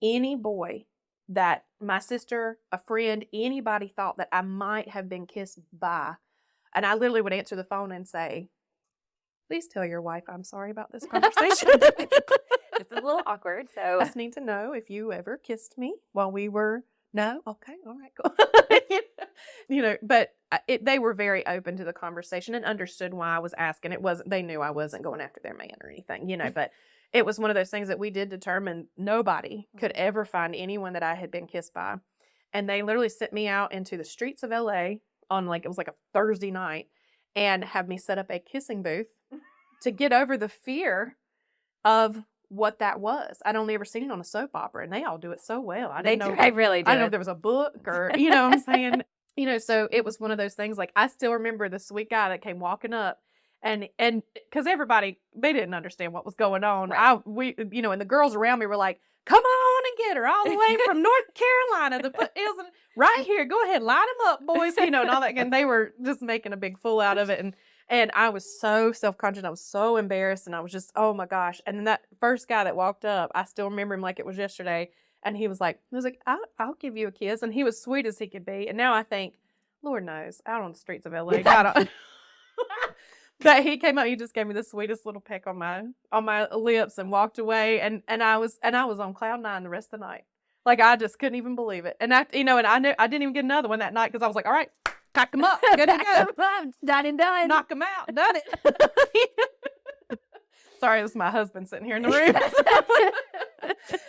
any boy that my sister, a friend, anybody thought that I might have been kissed by. And I literally would answer the phone and say, please tell your wife I'm sorry about this conversation. It's a little awkward, so I just need to know if you ever kissed me while we were, no? Okay, all right, cool. You know, but they were very open to the conversation and understood why I was asking. They knew I wasn't going after their man or anything, you know, but it was one of those things that we did determine nobody could ever find anyone that I had been kissed by. And they literally sent me out into the streets of LA on it was like a Thursday night and have me set up a kissing booth to get over the fear of what that was. I'd only ever seen it on a soap opera, and they all do it so well. I They didn't know. really do. I didn't know if there was a book or, you know what I'm saying? You know, so it was one of those things, like, I still remember the sweet guy that came walking up, and because everybody, they didn't understand what was going on. Right. You know, and the girls around me were like, come on and get her all the way from North Carolina. The foothills, right here. Go ahead, line them up, boys. You know, and all that. And they were just making a big fool out of it. And I was so self-conscious. I was so embarrassed. And I was just, oh my gosh. And then that first guy that walked up, I still remember him like it was yesterday. And he was like, I'll give you a kiss. And he was sweet as he could be. And now I think, Lord knows, out on the streets of LA, but he came up, he just gave me the sweetest little peck on my lips and walked away. And I was on cloud 9 the rest of the night. Like, I just couldn't even believe it. And I didn't even get another one that night because I was like, all right, pack them up, good to go. Done and done. Knock them out, done it. Sorry, this is my husband sitting here in the room.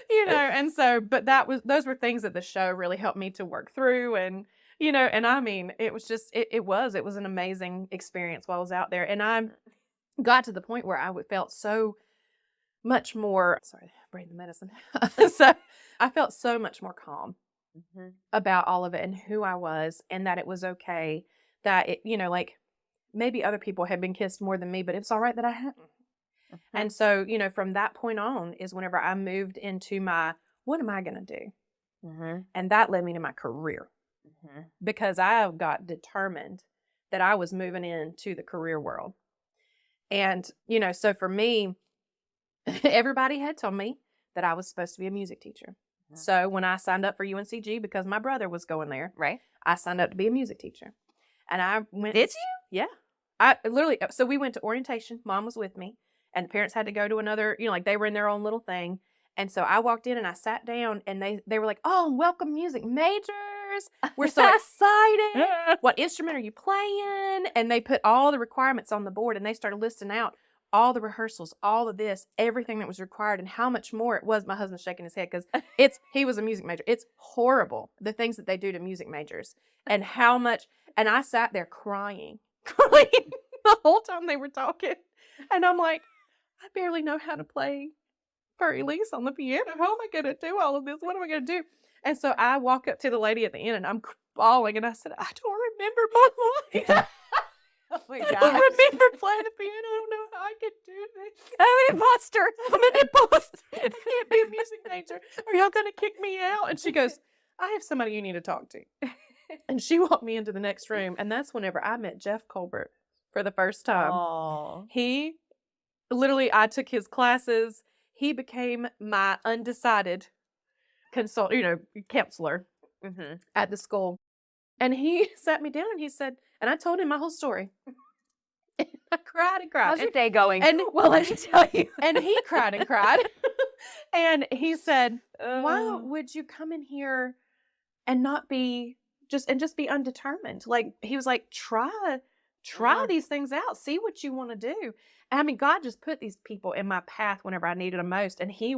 You know, and so, but those were things that the show really helped me to work through. And, you know, and I mean, it was just, it was an amazing experience while I was out there. And I got to the point where I felt so much more, sorry, brain the medicine. So I felt so much more calm about all of it and who I was, and that it was okay, that it, you know, like, maybe other people had been kissed more than me, but it's all right that I hadn't. And so, you know, from that point on is whenever I moved into what am I going to do? And that led me to my career, because I got determined that I was moving into the career world. And, you know, so for me, everybody had told me that I was supposed to be a music teacher. So when I signed up for UNCG, because my brother was going there, right, I signed up to be a music teacher. And I went. Did you? Yeah. I literally, so we went to orientation. Mom was with me, and the parents had to go to another, you know, like, they were in their own little thing. And so I walked in and I sat down, and they were like, oh, welcome music majors. We're so excited. What instrument are you playing? And they put all the requirements on the board, and they started listing out all the rehearsals, all of this, everything that was required, and how much more it was. My husband's shaking his head because he was a music major. It's horrible, the things that they do to music majors, and how much. And I sat there crying the whole time they were talking. And I'm like, I barely know how to play for Elise on the piano. How am I going to do all of this? What am I going to do? And so I walk up to the lady at the end, and I'm bawling, and I said, I don't remember my life. Oh my I gosh. don't remember playing the piano. I don't know how I could do this. I'm an imposter. I'm an imposter. I can't be a music major. Are y'all going to kick me out? And she goes, I have somebody you need to talk to. And she walked me into the next room. And that's whenever I met Jeff Colbert for the first time. Aww. He literally, I took his classes. He became my undecided counselor at the school. And he sat me down and he said, and I told him my whole story. And I cried and cried. How's your day going? And well, let me tell you. And he cried and cried. And he said, why would you come in here and not be just be undetermined? Like, he was like, try these things out. See what you want to do. And I mean, God just put these people in my path whenever I needed them most. And he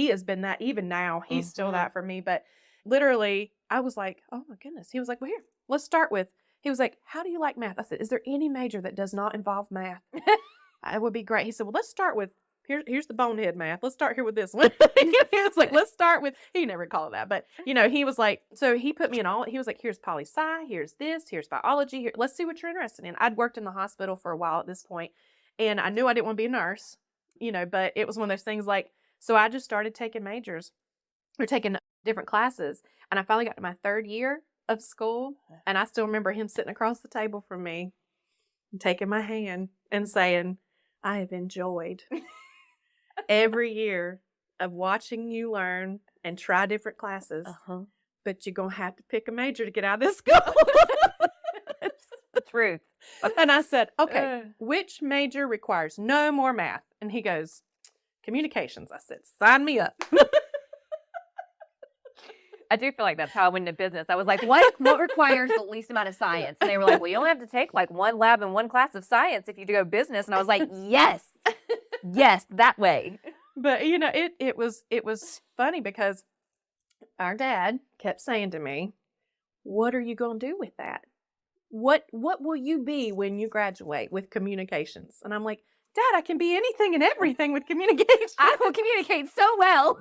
has been that even now. He's still that for me. But literally, I was like, oh my goodness. He was like, well, here, let's start with, he was like, how do you like math? I said, is there any major that does not involve math? It would be great. He said, well, let's start with, here's the bonehead math. Let's start here with this one. He was like, let's start with, he never called it that, but you know, he was like, so he put me in all, he was like, here's poli-sci, here's this, here's biology, here, let's see what you're interested in. I'd worked in the hospital for a while at this point, and I knew I didn't want to be a nurse, you know, but it was one of those things like, so I just started taking majors, or taking different classes, and I finally got to my 3rd year of school, and I still remember him sitting across the table from me, and taking my hand and saying, I have enjoyed every year of watching you learn and try different classes, but you're going to have to pick a major to get out of this school. It's the truth. And I said, okay, which major requires no more math? And he goes, communications. I said, sign me up. I do feel like that's how I went into business. I was like, what requires the least amount of science? And they were like, well, you only have to take like 1 lab and 1 class of science if you do go business. And I was like, yes, that way. But you know, it was funny because our dad kept saying to me, what are you going to do with that? What will you be when you graduate with communications? And I'm like, Dad, I can be anything and everything with communication. I will communicate so well.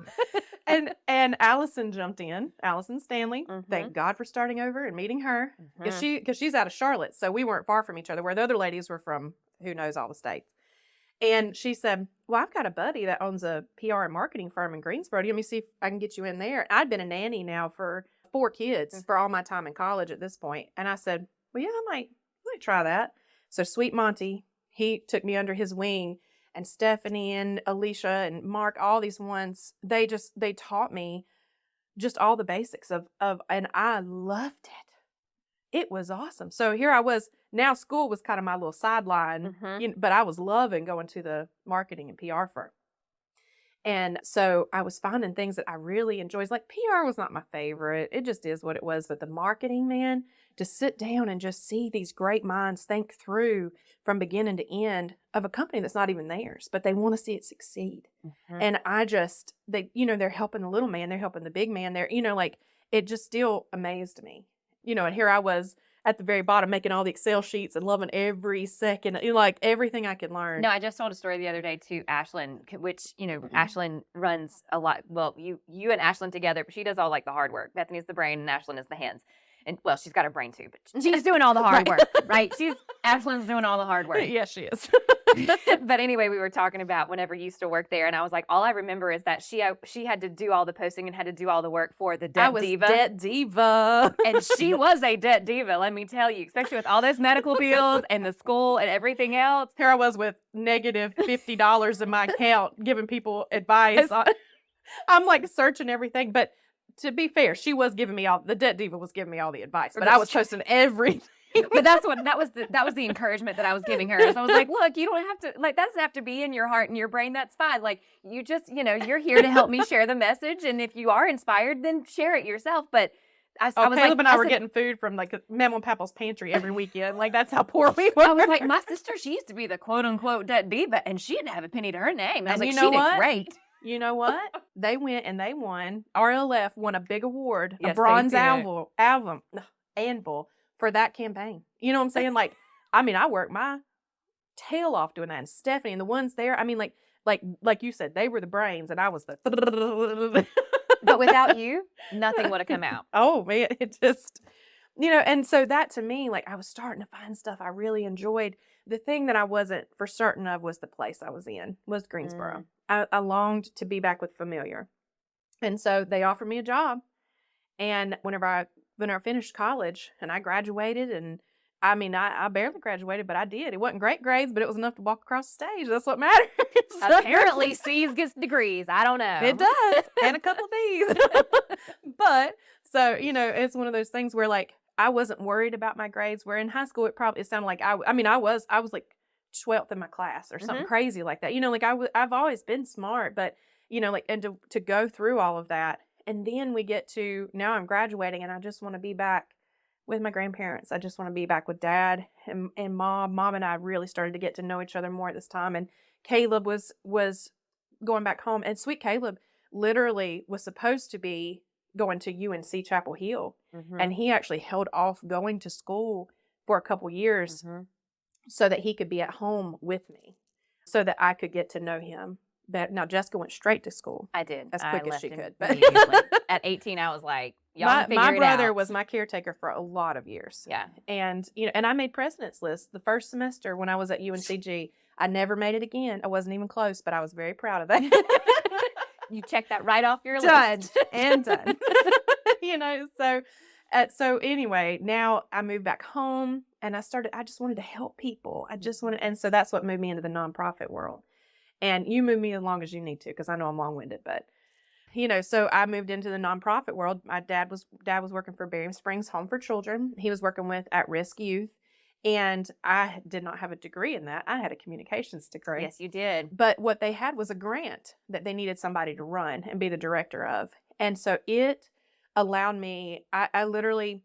And Allison jumped in. Allison Stanley. Mm-hmm. Thank God for starting over and meeting her. Mm-hmm. Because she's out of Charlotte, so we weren't far from each other, where the other ladies were from who knows all the states. And she said, well, I've got a buddy that owns a PR and marketing firm in Greensboro. Let me see if I can get you in there. I'd been a nanny now for 4 kids for all my time in college at this point. And I said, well, yeah, I might try that. So Sweet Monty, he took me under his wing, and Stephanie and Alicia and Mark, all these ones, they taught me just all the basics of, and I loved it. It was awesome. So here I was. Now school was kind of my little sideline, but I was loving going to the marketing and PR firm. And so I was finding things that I really enjoyed. Like PR was not my favorite. It just is what it was. But the marketing, man, to sit down and just see these great minds think through from beginning to end of a company that's not even theirs, but they want to see it succeed. And they're helping the little man, they're helping the big man. It just still amazed me. And here I was at the very bottom making all the Excel sheets and loving every second, everything I could learn. No, I just told a story the other day to Ashlyn, which, Ashlyn runs a lot. Well, you and Ashlyn together, but she does all the hard work. Bethany's the brain and Ashlyn is the hands. And well, she's got a brain too, but she's doing all the hard work, right? Ashlyn's doing all the hard work. Yes, she is. But anyway, we were talking about whenever you used to work there, and I was like, all I remember is that she had to do all the posting and had to do all the work for the debt diva. Debt diva. And she was a debt diva, let me tell you, especially with all those medical bills and the school and everything else. Here I was with negative $50 in my account, giving people advice. I'm searching everything, but to be fair, she was giving me the debt diva was giving me all the advice, but I was posting everything. But that was the encouragement that I was giving her. So I was like, look, you don't have to, that doesn't have to be in your heart and your brain. That's fine. You just, you're here to help me share the message. And if you are inspired, then share it yourself. But I was Caleb and I were getting food from Mama and Papa's pantry every weekend. That's how poor we were. I was like, my sister, she used to be the quote unquote debt diva, and she didn't have a penny to her name. And I was like, she did great. You know what? They went and they won. RLF won a big award, yes, a bronze anvil for that campaign. You know what I'm saying? I worked my tail off doing that. And Stephanie and the ones there, like you said, they were the brains and I was the. But without you, nothing would have come out. Oh man, it just, and so that to me, I was starting to find stuff I really enjoyed. The thing that I wasn't for certain of was the place I was in, was Greensboro. I longed to be back with familiar. And so they offered me a job. And whenever I finished college and I graduated, and I barely graduated, but I did. It wasn't great grades, but it was enough to walk across the stage. That's what matters. Apparently C's gets degrees. I don't know. It does. And a couple of D's. But so, it's one of those things where I wasn't worried about my grades, where in high school it sounded like I was 12th in my class or something crazy like that. I've always been smart, but and to go through all of that. And then we get to now I'm graduating and I just want to be back with my grandparents. I just want to be back with Dad and Mom. Mom and I really started to get to know each other more at this time. And Caleb was going back home, and sweet Caleb literally was supposed to be going to UNC Chapel Hill. And he actually held off going to school for a couple years so that he could be at home with me, so that I could get to know him. But now Jessica went straight to school. I did. As quick as she could. At 18, I was like, y'all figure my it brother out. was my caretaker for a lot of years. Yeah. And, and I made president's list the first semester when I was at UNCG. I never made it again. I wasn't even close, but I was very proud of that. You checked that right off your list. Done. And done. So anyway, now I moved back home and I just wanted to help people. And so that's what moved me into the nonprofit world. And you move me as long as you need to, because I know I'm long-winded, but so I moved into the nonprofit world. My dad was working for Barium Springs Home for Children. He was working with at-risk youth. And I did not have a degree in that. I had a communications degree. Yes, you did. But what they had was a grant that they needed somebody to run and be the director of. And so it allowed me, I literally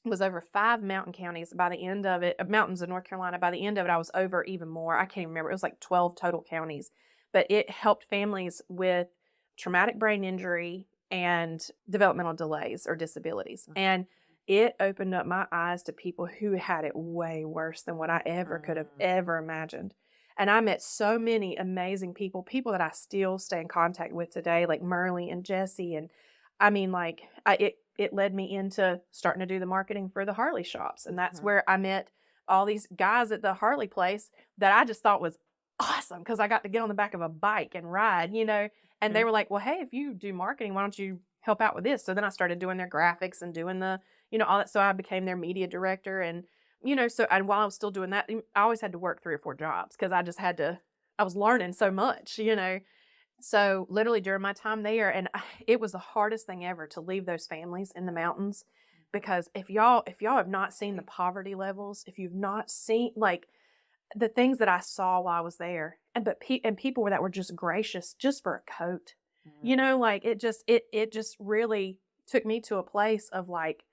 was over 5 mountain counties by the end of it, mountains in North Carolina. By the end of it, I was over even more. I can't even remember. It was 12 total counties. But it helped families with traumatic brain injury and developmental delays or disabilities. And it opened up my eyes to people who had it way worse than what I ever could have ever imagined. And I met so many amazing people that I still stay in contact with today, like Merle and Jesse. And I mean, like, it led me into starting to do the marketing for the Harley shops. And that's where I met all these guys at the Harley place that I just thought was awesome, because I got to get on the back of a bike and ride, and they were like, well, hey, if you do marketing, why don't you help out with this? So then I started doing their graphics and doing the, all that. So I became their media director. And, and while I was still doing that, I always had to work 3 or 4 jobs, because I was learning so much, So literally during my time there, and it was the hardest thing ever to leave those families in the mountains, because if y'all have not seen the poverty levels, if you've not seen like the things that I saw while I was there, and people that were just gracious just for a coat, like it just really took me to a place of like,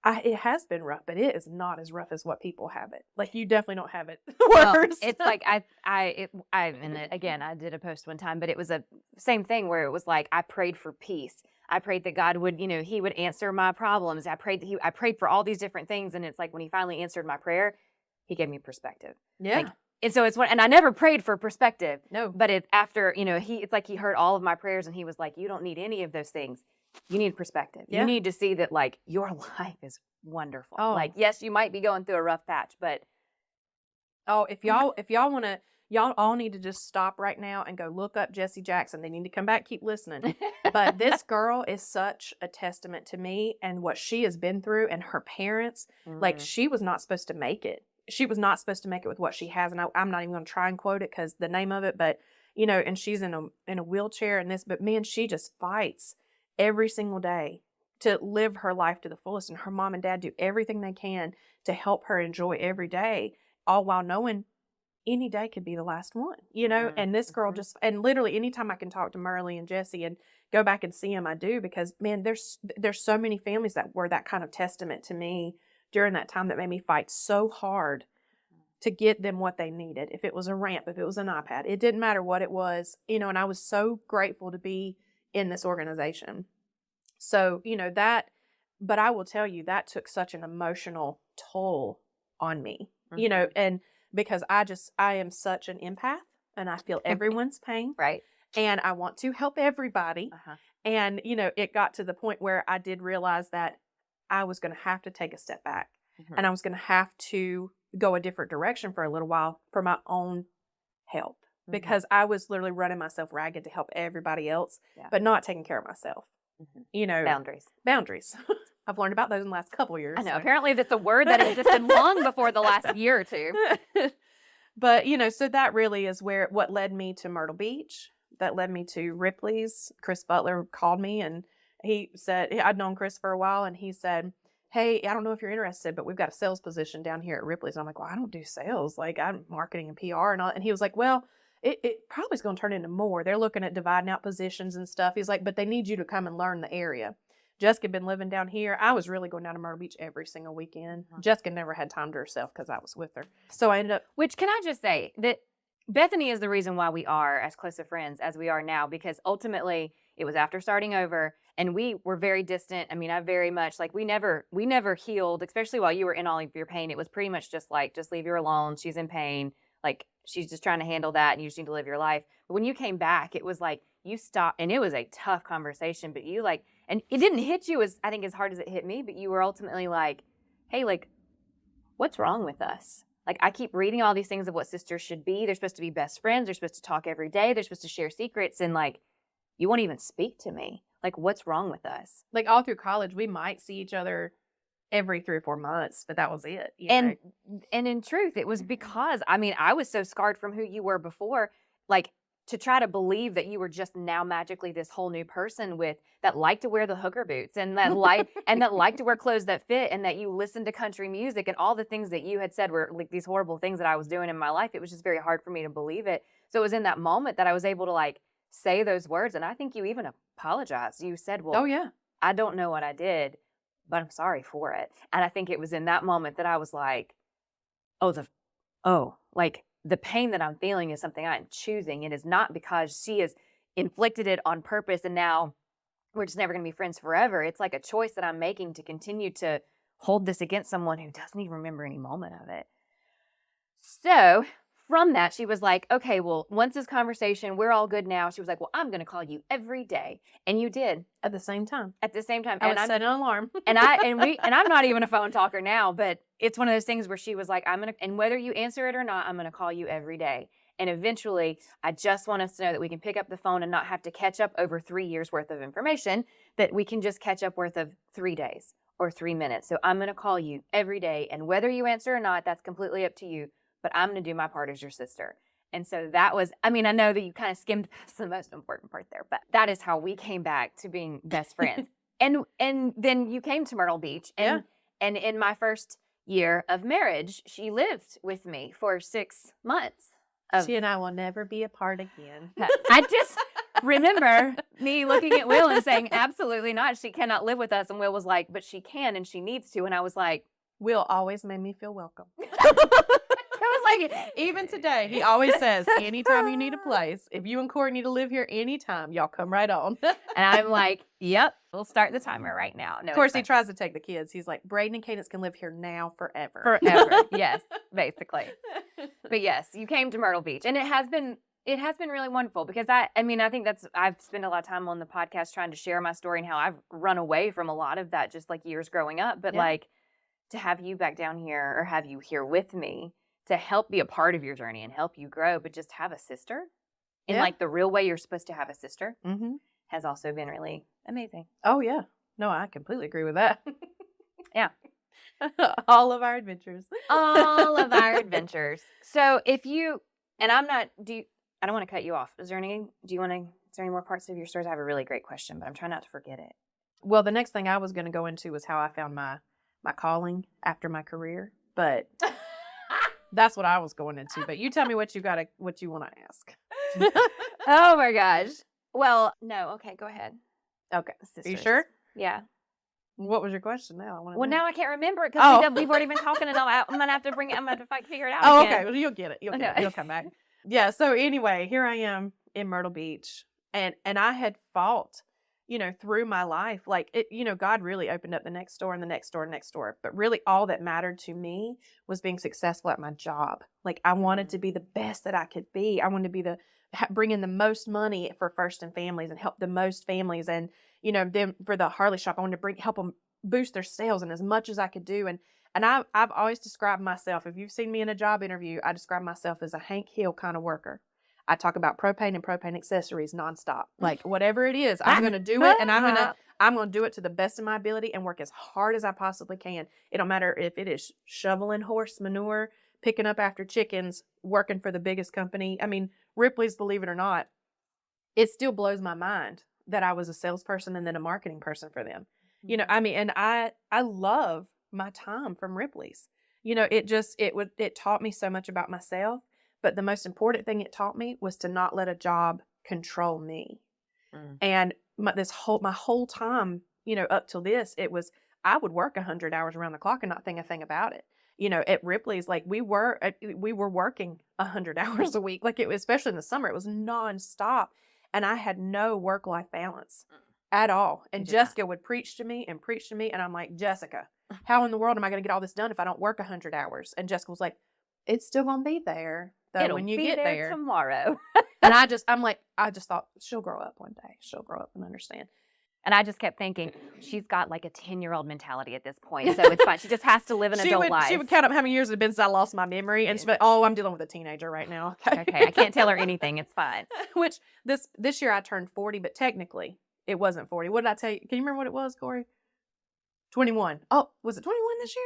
it has been rough, but it is not as rough as what people have it. Like, you definitely don't have it worse. It's like again, I did a post one time, but it was a same thing where it was like, I prayed for peace. I prayed that God would, he would answer my problems. I prayed for all these different things. And it's like, when he finally answered my prayer, he gave me perspective. Yeah. Like, and so and I never prayed for perspective. No. But it's like he heard all of my prayers, and he was like, you don't need any of those things. You need perspective. Yeah. You need to see that, like, your life is wonderful. Oh. Like, yes, you might be going through a rough patch, but if y'all want to, y'all all need to just stop right now and go look up Jessie Jackson. They need to come back, keep listening. But this girl is such a testament to me and what she has been through, and her parents. Like, she was not supposed to make it. She was not supposed to make it with what she has. And I'm not even going to try and quote it because the name of it, but and she's in a wheelchair and this, but man, she just fights every single day to live her life to the fullest. And her mom and dad do everything they can to help her enjoy every day, all while knowing any day could be the last one, and this girl just, and literally anytime I can talk to Merle and Jesse and go back and see them, I do, because man, there's so many families that were that kind of testament to me during that time, that made me fight so hard to get them what they needed. If it was a ramp, if it was an iPad, it didn't matter what it was, and I was so grateful to be in this organization. So, but I will tell you, that took such an emotional toll on me, and because I am such an empath, and I feel everyone's pain. Right. And I want to help everybody. And, it got to the point where I did realize that I was going to have to take a step back, and I was going to have to go a different direction for a little while for my own health, because I was literally running myself ragged to help everybody else, but not taking care of myself. Boundaries. I've learned about those in the last couple of years. I know. So. Apparently that's a word that existed long before the last year or two. But, so that really is what led me to Myrtle Beach. That led me to Ripley's. Chris Butler called me, and he said, I'd known Chris for a while, and he said, hey, I don't know if you're interested, but we've got a sales position down here at Ripley's. And I'm like, well, I don't do sales. Like, I'm marketing and PR and all. And he was like, well, it probably is going to turn into more. They're looking at dividing out positions and stuff. He's like, but they need you to come and learn the area. Jessica had been living down here. I was really going down to Myrtle Beach every single weekend. Jessica never had time to herself because I was with her. So I ended up. Which, can I just say that Bethany is the reason why we are as close of friends as we are now, because ultimately it was after starting over, and we were very distant. I mean, I very much, like, we never healed, especially while you were in all of your pain. It was pretty much just like, just leave her alone. She's in pain. Like, she's just trying to handle that, and you just need to live your life. But when you came back, it was like you stopped, and it was a tough conversation, but you like, and it didn't hit you as hard as it hit me, but you were ultimately like, hey, like, what's wrong with us? Like, I keep reading all these things of what sisters should be. They're supposed to be best friends. They're supposed to talk every day. They're supposed to share secrets. And like, you won't even speak to me. Like, what's wrong with us? Like, all through college, we might see each other every 3 or 4 months, but that was it. And in truth, it was because, I mean, I was so scarred from who you were before, like, to try to believe that you were just now magically this whole new person that liked to wear the hooker boots and that liked to wear clothes that fit, and that you listened to country music, and all the things that you had said were like these horrible things that I was doing in my life. It was just very hard for me to believe it. So it was in that moment that I was able to like say those words. And I think you even apologized. You said, well, oh yeah, I don't know what I did, but I'm sorry for it. And I think it was in that moment that I was like, like, the pain that I'm feeling is something I'm choosing. It is not because she has inflicted it on purpose and now we're just never going to be friends forever. It's like a choice that I'm making to continue to hold this against someone who doesn't even remember any moment of it. So from that, she was like, okay, well, once this conversation, we're all good now. She was like, well, I'm going to call you every day. And you did. At the same time. At the same time. I would set an alarm. and I'm not even a phone talker now, but it's one of those things where she was like, and whether you answer it or not, I'm going to call you every day. And eventually, I just want us to know that we can pick up the phone and not have to catch up over 3 years worth of information, that we can just catch up worth of 3 days or 3 minutes. So I'm going to call you every day. And whether you answer or not, that's completely up to you. But I'm going to do my part as your sister. And so that was, I mean, I know that you kind of skimmed past the most important part there, but that is how we came back to being best friends. and then you came to Myrtle Beach. And in my first year of marriage, she lived with me for 6 months. She and I will never be apart again. I just remember me looking at Will and saying, absolutely not. She cannot live with us. And Will was like, but she can and she needs to. And I was like, Will always made me feel welcome. I was like, even today, he always says, anytime you need a place, if you and Corey need to live here anytime, y'all come right on. And I'm like, yep, we'll start the timer right now. No, of course, he tries to take the kids. He's like, Braden and Cadence can live here now forever. Forever, yes, basically. But yes, you came to Myrtle Beach, and it has been really wonderful because I think I've spent a lot of time on the podcast trying to share my story and how I've run away from a lot of that just like years growing up. But like to have you back down here or have you here with me to help be a part of your journey and help you grow, but just have a sister in like the real way you're supposed to have a sister has also been really amazing. Oh, yeah. No, I completely agree with that. Yeah. All of our adventures. All of our adventures. So if you, and I don't want to cut you off. Is there any more parts of your stories? I have a really great question, but I'm trying not to forget it. Well, the next thing I was going to go into was how I found my calling after my career, but that's what I was going into. But you tell me what you want to ask. Oh my gosh. Well, no. Okay, go ahead. Okay. Sisters. Are you sure? Yeah. What was your question now? Now I can't remember it because we've already been talking it all out. I'm gonna have to figure it out again. Okay. Well, you'll get it. You'll come back. Yeah. So anyway, here I am in Myrtle Beach, and I had fought, through my life, like it, God really opened up the next door and the next door and next door. But really, all that mattered to me was being successful at my job. Like I wanted to be the best that I could be. I wanted to be bring in the most money for First and Families and help the most families. And then for the Harley shop, I wanted to help them boost their sales and as much as I could do. And I've always described myself, if you've seen me in a job interview, I describe myself as a Hank Hill kind of worker. I talk about propane and propane accessories nonstop. Like whatever it is, I'm going to do it, and I'm going to do it to the best of my ability and work as hard as I possibly can. It don't matter if it is shoveling horse manure, picking up after chickens, working for the biggest company. I mean, Ripley's, believe it or not, it still blows my mind that I was a salesperson and then a marketing person for them. And I love my time from Ripley's. It taught me so much about myself. But the most important thing it taught me was to not let a job control me. And my whole time, up till this, it was, I would work 100 hours around the clock and not think a thing about it. At Ripley's, like we were working 100 hours a week. Like it was, especially in the summer, it was nonstop. And I had no work-life balance at all. And Jessica would preach to me. And I'm like, Jessica, how in the world am I going to get all this done if I don't work 100 hours? And Jessica was like, it's still going to be there. It'll when you be get there tomorrow. And I just thought she'll grow up one day. She'll grow up and understand. And I just kept thinking, she's got like a 10-year-old mentality at this point. So it's fine. She just has to live an adult life. She would count up how many years it had been since I lost my memory. And she'd be like, I'm dealing with a teenager right now. Okay. I can't tell her anything. It's fine. Which this year I turned 40, but technically it wasn't 40. What did I tell you? Can you remember what it was, Corey? 21. Oh, was it 21 this year?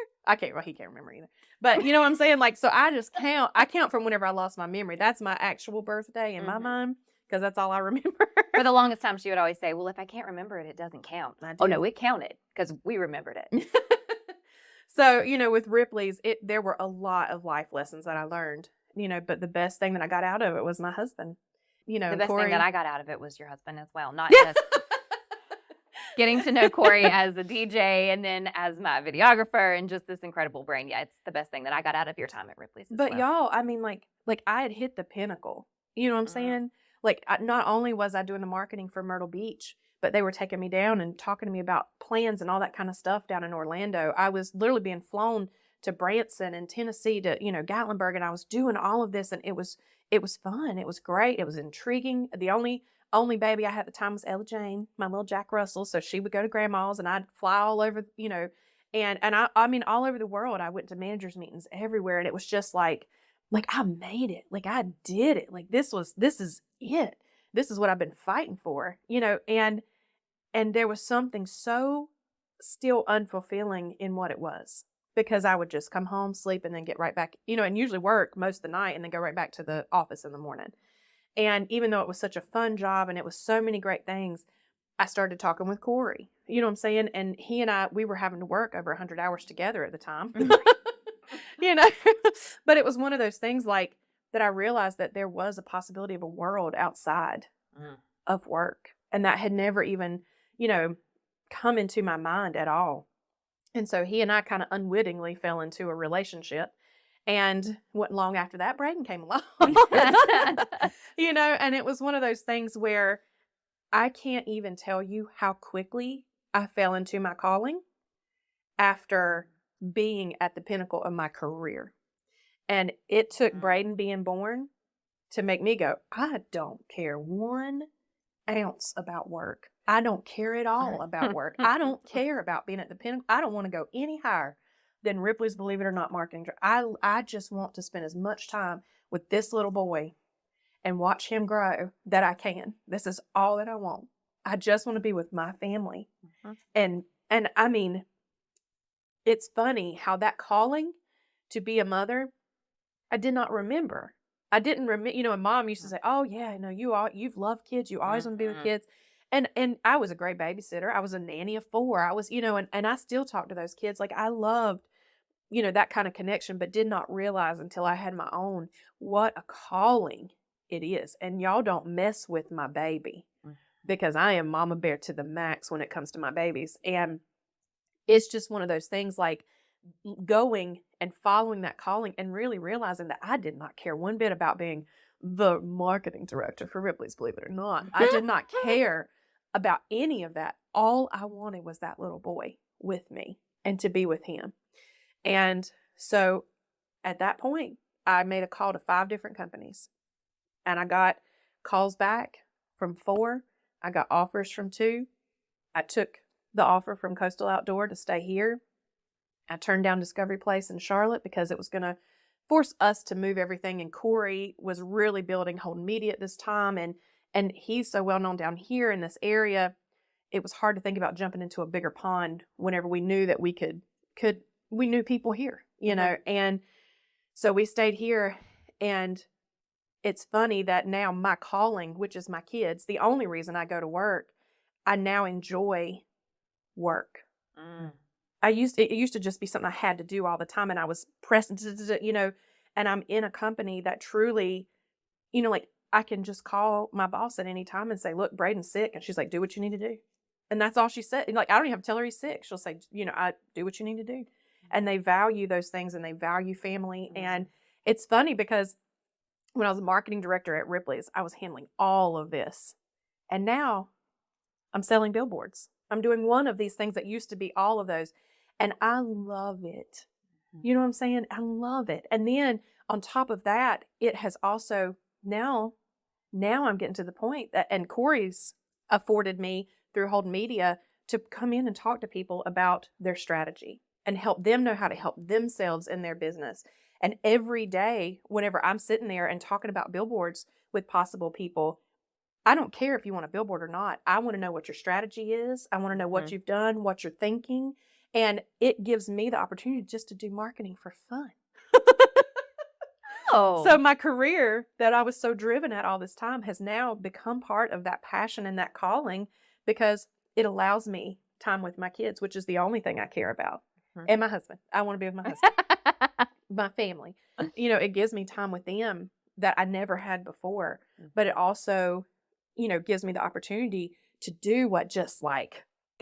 He can't remember either. But you know what I'm saying? Like, so I count from whenever I lost my memory. That's my actual birthday in my mind, because that's all I remember. For the longest time, she would always say, well, if I can't remember it, it doesn't count. Oh, no, it counted because we remembered it. So, with Ripley's, there were a lot of life lessons that I learned, but the best thing that I got out of it was my husband. The best thing that I got out of it was your husband as well, not just getting to know Corey as a DJ and then as my videographer and just this incredible brain. Yeah, it's the best thing that I got out of your time at Ripley's as well. But y'all, I mean, like I had hit the pinnacle. You know what I'm saying? Like, not only was I doing the marketing for Myrtle Beach, but they were taking me down and talking to me about plans and all that kind of stuff down in Orlando. I was literally being flown to Branson and Tennessee to, Gatlinburg. And I was doing all of this, and it was fun. It was great. It was intriguing. The only baby I had at the time was Ella Jane, my little Jack Russell. So she would go to grandma's, and I'd fly all over, and I mean, all over the world. I went to managers meetings everywhere. And it was just like I made it. Like I did it. Like this is it. This is what I've been fighting for, and there was something so still unfulfilling in what it was, because I would just come home, sleep, and then get right back, and usually work most of the night and then go right back to the office in the morning. And even though it was such a fun job and it was so many great things, I started talking with Corey, you know what I'm saying? And he and we were having to work over 100 hours together at the time, but it was one of those things like that I realized that there was a possibility of a world outside of work. And that had never even, come into my mind at all. And so he and I kind of unwittingly fell into a relationship. And wasn't long after that, Braden came along, and it was one of those things where I can't even tell you how quickly I fell into my calling after being at the pinnacle of my career. And it took Braden being born to make me go, I don't care 1 ounce about work. I don't care at all about work. I don't care about being at the pinnacle. I don't want to go any higher than Ripley's Believe It or Not marketing. I just want to spend as much time with this little boy and watch him grow that I can. This is all that I want. I just want to be with my family. And I mean, it's funny how that calling to be a mother, I did not remember. I didn't remember, and Mom used to say, oh yeah, no, you've loved kids. You always want to be with kids. And I was a great babysitter. I was a nanny of 4. I was, and I still talk to those kids. Like I loved, that kind of connection, but did not realize until I had my own, what a calling it is. And y'all don't mess with my baby, because I am mama bear to the max when it comes to my babies. And it's just one of those things like going and following that calling and really realizing that I did not care one bit about being the marketing director for Ripley's Believe It or Not. I did not care about any of that. All I wanted was that little boy with me and to be with him. And so at that point, I made a call to 5 different companies, and I got calls back from 4. I got offers from 2. I took the offer from Coastal Outdoor to stay here. I turned down Discovery Place in Charlotte because it was going to force us to move everything. And Corey was really building Holden Media at this time. And he's so well known down here in this area. It was hard to think about jumping into a bigger pond whenever we knew that we we knew people here, and so we stayed here. And it's funny that now my calling, which is my kids, the only reason I go to work, I now enjoy work. It used to just be something I had to do all the time, and I was pressed, and I'm in a company that truly, like I can just call my boss at any time and say, look, Braden's sick. And she's like, do what you need to do. And that's all she said. Like, I don't even have to tell her he's sick. She'll say, I do what you need to do. And they value those things, and they value family. And it's funny because when I was a marketing director at Ripley's, I was handling all of this. And now I'm selling billboards. I'm doing one of these things that used to be all of those. And I love it. You know what I'm saying? I love it. And then on top of that, it has also now I'm getting to the point that, and Corey's afforded me through Holden Media to come in and talk to people about their strategy and help them know how to help themselves in their business. And every day, whenever I'm sitting there and talking about billboards with possible people, I don't care if you want a billboard or not. I want to know what your strategy is. I want to know what you've done, what you're thinking. And it gives me the opportunity just to do marketing for fun. So my career that I was so driven at all this time has now become part of that passion and that calling, because it allows me time with my kids, which is the only thing I care about. And my husband. I want to be with my husband, my family. It gives me time with them that I never had before, but it also, gives me the opportunity to do what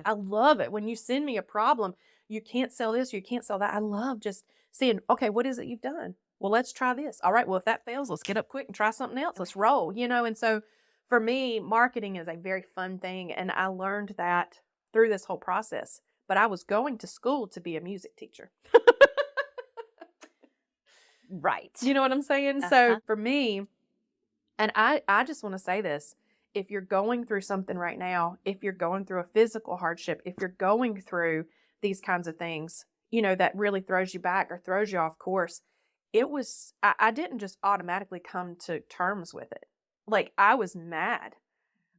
I love it. When you send me a problem, you can't sell this, you can't sell that. I love just seeing, okay, what is it you've done? Well, let's try this. All right, well, if that fails, let's get up quick and try something else. Let's roll, and so for me, marketing is a very fun thing. And I learned that through this whole process, but I was going to school to be a music teacher. Right. You know what I'm saying? So for me, and I just want to say this, if you're going through something right now, if you're going through a physical hardship, if you're going through these kinds of things, that really throws you back or throws you off course, I didn't just automatically come to terms with it. Like, I was mad.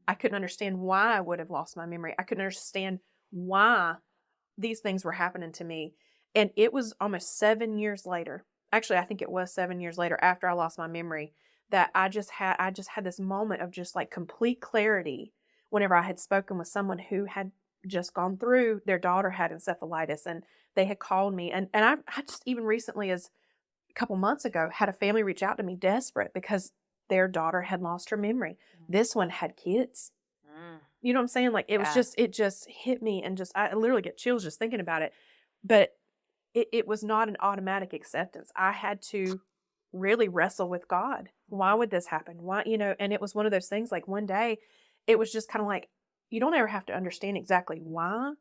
I couldn't understand why I would have lost my memory. I couldn't understand why these things were happening to me. And it was almost 7 years later. Actually, I think it was 7 years later after I lost my memory that I just had this moment of just like complete clarity whenever I had spoken with someone who had just gone through, their daughter had encephalitis, and they had called me. And I just, even recently, as a couple months ago, had a family reach out to me desperate because their daughter had lost her memory. This one had kids. You know what I'm saying? Like, it was just, it just hit me, and just, I literally get chills just thinking about it. But it was not an automatic acceptance. I had to really wrestle with God. Why would this happen? Why, and it was one of those things, like, one day it was just kind of like, you don't ever have to understand exactly why,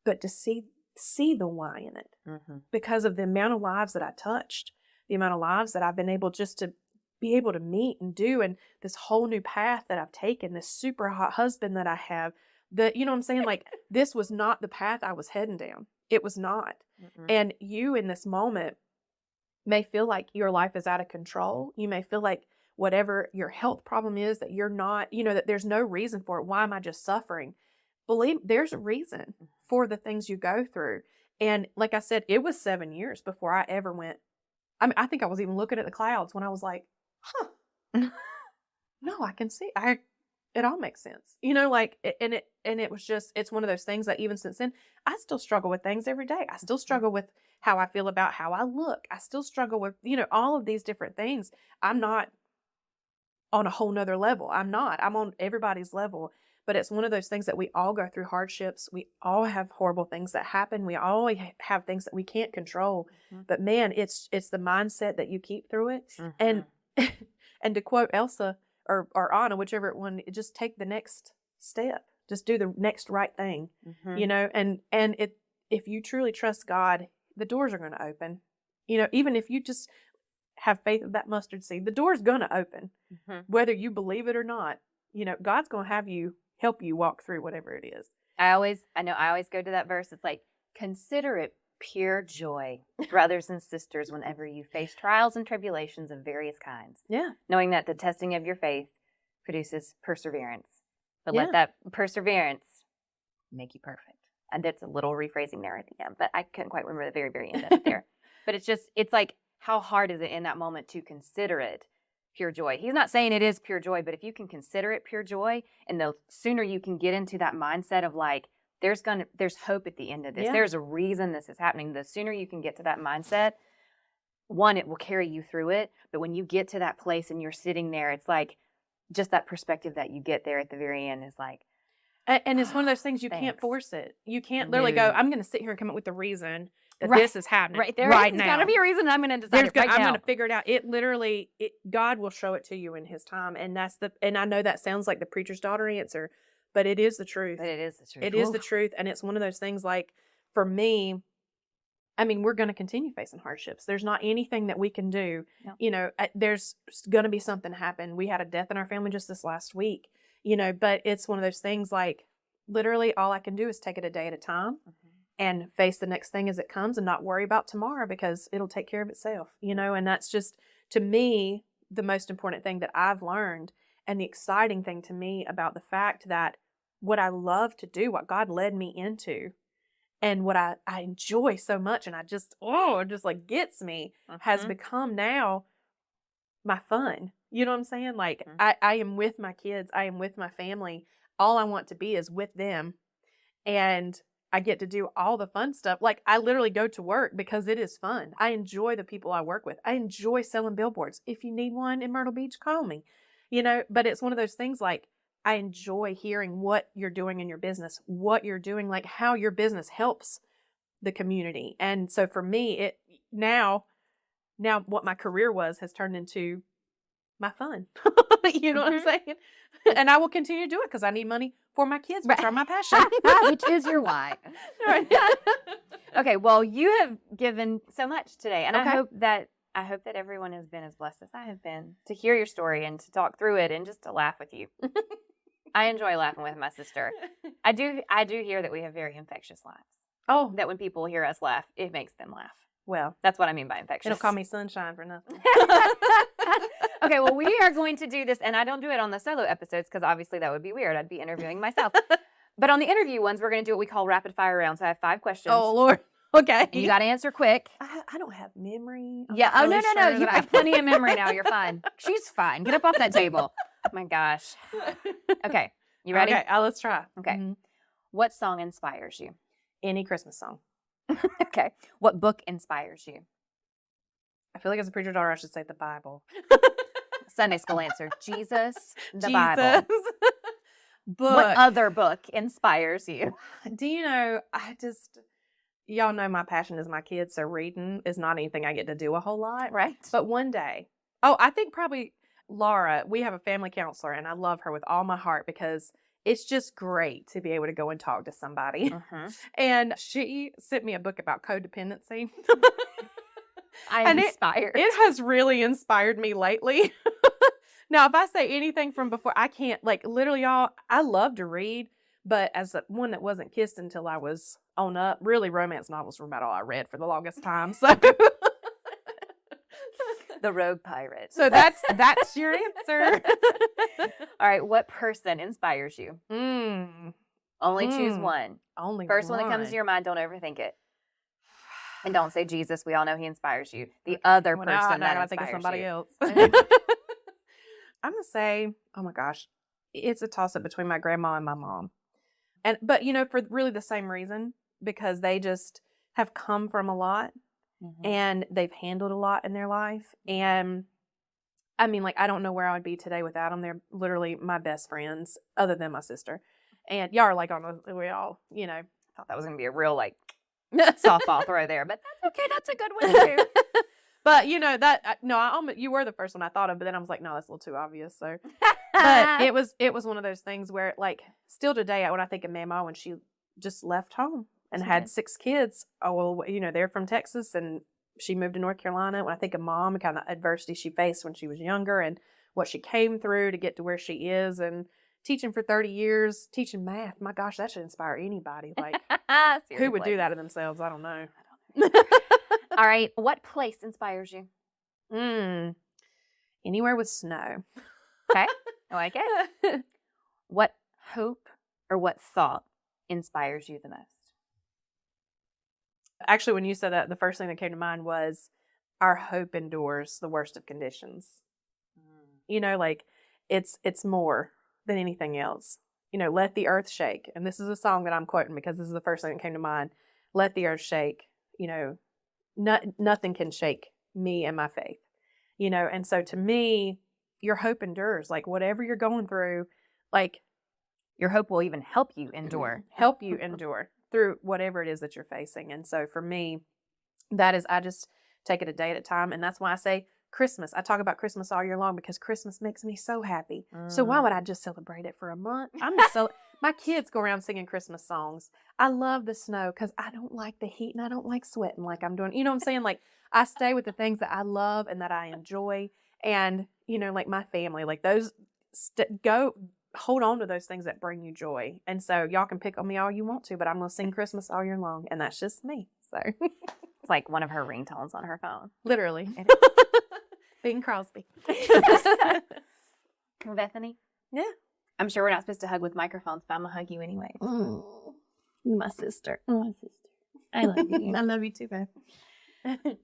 but to see the why in it, because of the amount of lives that I touched, the amount of lives that I've been able just to be able to meet and do, and this whole new path that I've taken, this super hot husband that I have, you know what I'm saying? Like, this was not the path I was heading down. It was not. And you in this moment may feel like your life is out of control. You may feel like whatever your health problem is, that you're not, that there's no reason for it. Why am I just suffering? Believe there's a reason for the things you go through. And like I said, it was 7 years before I ever went. I mean, I think I was even looking at the clouds when I was like, no, I can see. It all makes sense. Like, and it was just, it's one of those things that even since then, I still struggle with things every day. I still struggle with how I feel about how I look. I still struggle with, all of these different things. I'm not on a whole nother level. I'm on everybody's level, but it's one of those things that we all go through hardships. We all have horrible things that happen. We all have things that we can't control, but man, it's the mindset that you keep through it. And, and to quote Elsa or Anna, whichever one, just take the next step, just do the next right thing, and if you truly trust God, the doors are going to open, even if you just have faith of that mustard seed, the door's going to open, whether you believe it or not. God's going to help you walk through whatever it is. I always go to that verse. It's like, consider it pure joy, brothers and sisters, whenever you face trials and tribulations of various kinds. Yeah. Knowing that the testing of your faith produces perseverance. But let that perseverance make you perfect. And that's a little rephrasing there at the end, but I couldn't quite remember the very, very end of it there. But it's like, how hard is it in that moment to consider it pure joy? He's not saying it is pure joy, but if you can consider it pure joy, and the sooner you can get into that mindset of like, there's hope at the end of this. Yeah. There's a reason this is happening. The sooner you can get to that mindset, one, it will carry you through it. But when you get to that place and you're sitting there, it's like just that perspective that you get there at the very end is like, and it's one of those things you can't force it. You can't literally go, I'm going to sit here and come up with the reason that this is happening right now. There's got to be a reason. I'm going to decide it right now. I'm going to figure it out. It literally, God will show it to you in His time. And and I know that sounds like the preacher's daughter answer, but it is the truth. But it is the truth. It is the truth. And it's one of those things, like, for me, I mean, we're going to continue facing hardships. There's not anything that we can do. No. There's going to be something happen. We had a death in our family just this last week, but it's one of those things, like, literally all I can do is take it a day at a time and face the next thing as it comes and not worry about tomorrow, because it'll take care of itself, and that's just, to me, the most important thing that I've learned, and the exciting thing to me about the fact that what I love to do, what God led me into, and what I enjoy so much, and it just like gets me, has become now my fun. You know what I'm saying? Like, I am with my kids. I am with my family. All I want to be is with them. And I get to do all the fun stuff. Like, I literally go to work because it is fun. I enjoy the people I work with. I enjoy selling billboards. If you need one in Myrtle Beach, call me. But it's one of those things, like, I enjoy hearing what you're doing in your business, what you're doing, like how your business helps the community. And so for me, it now what my career has turned into my fun. You know what I'm saying? And I will continue to do it because I need money for my kids, which are my passion. Which is your why. Okay, well, you have given so much today, and I hope that I hope that everyone has been as blessed as I have been to hear your story and to talk through it and just to laugh with you. I enjoy laughing with my sister. I do hear that we have very infectious laughs. Oh, That when people hear us laugh, it makes them laugh. well, That's what I mean by infectious. they don't call me sunshine for nothing. Okay, well, we are going to do this, and I don't do it on the solo episodes because obviously that would be weird. I'd be interviewing myself. But on the interview ones, we're going to do what we call rapid fire round. So I have 5 questions. Oh, Lord. Okay. And you got to answer quick. I don't have memory. I'm Yeah. not Oh, no, really no, no. sure You that have plenty of memory now. You're fine. She's fine. Get up off that table. Oh, my gosh. Okay. You ready? Okay, let's try. Okay. Mhm. What song inspires you? Any Christmas song. Okay. What book inspires you? I feel like as a preacher daughter, I should say the Bible. Sunday school answer. Jesus, the Jesus. Bible. Book. What other book inspires you? Do you know, y'all know my passion is my kids, so reading is not anything I get to do a whole lot. Right. But one day, I think probably Laura, we have a family counselor, and I love her with all my heart because it's just great to be able to go and talk to somebody. Mm-hmm. And she sent me a book about codependency. I'm inspired. It has really inspired me lately. Now, if I say anything from before, I can't, like, literally, y'all, I love to read, but as one that wasn't kissed until I was on up, really, romance novels were about all I read for the longest time. So, The Rogue Pirate. so that's your answer. All right. What person inspires you? Only choose one. Only First one that comes to your mind, don't overthink it. And don't say Jesus. We all know he inspires you. The other Well, person now I that gotta think of inspires somebody you. else. I'm gonna say, oh my gosh, it's a toss up between my grandma and my mom, but for really the same reason, because they just have come from a lot Mm-hmm. and they've handled a lot in their life, and I mean, like, I don't know where I would be today without them. They're literally my best friends, other than my sister, and y'all are like we all, I thought that was going to be a real, softball throw there, but that's okay. That's a good one, too. But you were the first one I thought of, but then I was like, no, that's a little too obvious. So, but it was one of those things where, like, still today, when I think of Mama, when she just left home and had 6 kids, they're from Texas, and she moved to North Carolina. When I think of Mom and kind of adversity she faced when she was younger and what she came through to get to where she is, and teaching for 30 years, teaching math, my gosh, that should inspire anybody. Like, who would do that to themselves? I don't know. All right. What place inspires you? Anywhere with snow. Okay. I like it. What hope or what thought inspires you the most? Actually, when you said that, the first thing that came to mind was our hope endures the worst of conditions. It's more than anything else. Let the earth shake. And this is a song that I'm quoting because this is the first thing that came to mind. Let the earth shake. Nothing can shake me and my faith. And so to me, your hope endures. Like, whatever you're going through, like, your hope will even help you endure. Help you endure through whatever it is that you're facing. And so for me, that is, I just take it a day at a time. And that's why I say Christmas. I talk about Christmas all year long because Christmas makes me so happy. So why would I just celebrate it for a month? My kids go around singing Christmas songs. I love the snow because I don't like the heat and I don't like sweating like I'm doing. You know what I'm saying? Like, I stay with the things that I love and that I enjoy. And, like my family, like those, hold on to those things that bring you joy. And so y'all can pick on me all you want to, but I'm going to sing Christmas all year long. And that's just me. So it's like one of her ringtones on her phone. Literally. Bing Crosby. Bethany? Yeah. I'm sure we're not supposed to hug with microphones, but I'm going to hug you anyway. My sister. I love you. I love you too, babe.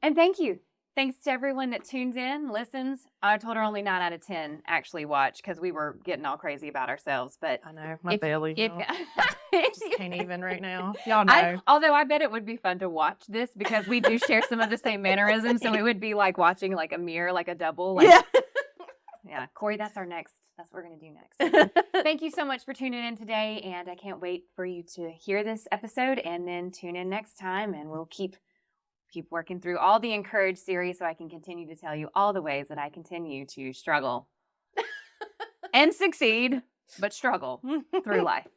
And thank you. Thanks to everyone that tunes in, listens. I told her only 9 out of 10 actually watch because we were getting all crazy about ourselves. But I know, my belly. I just can't even right now. Y'all know. Although I bet it would be fun to watch this because we do share some of the same mannerisms. So it would be like watching like a mirror, like a double. Yeah. Corey, that's what we're going to do next. Thank you so much for tuning in today. And I can't wait for you to hear this episode and then tune in next time. And we'll keep working through all the Encourage series so I can continue to tell you all the ways that I continue to struggle and succeed, but struggle through life.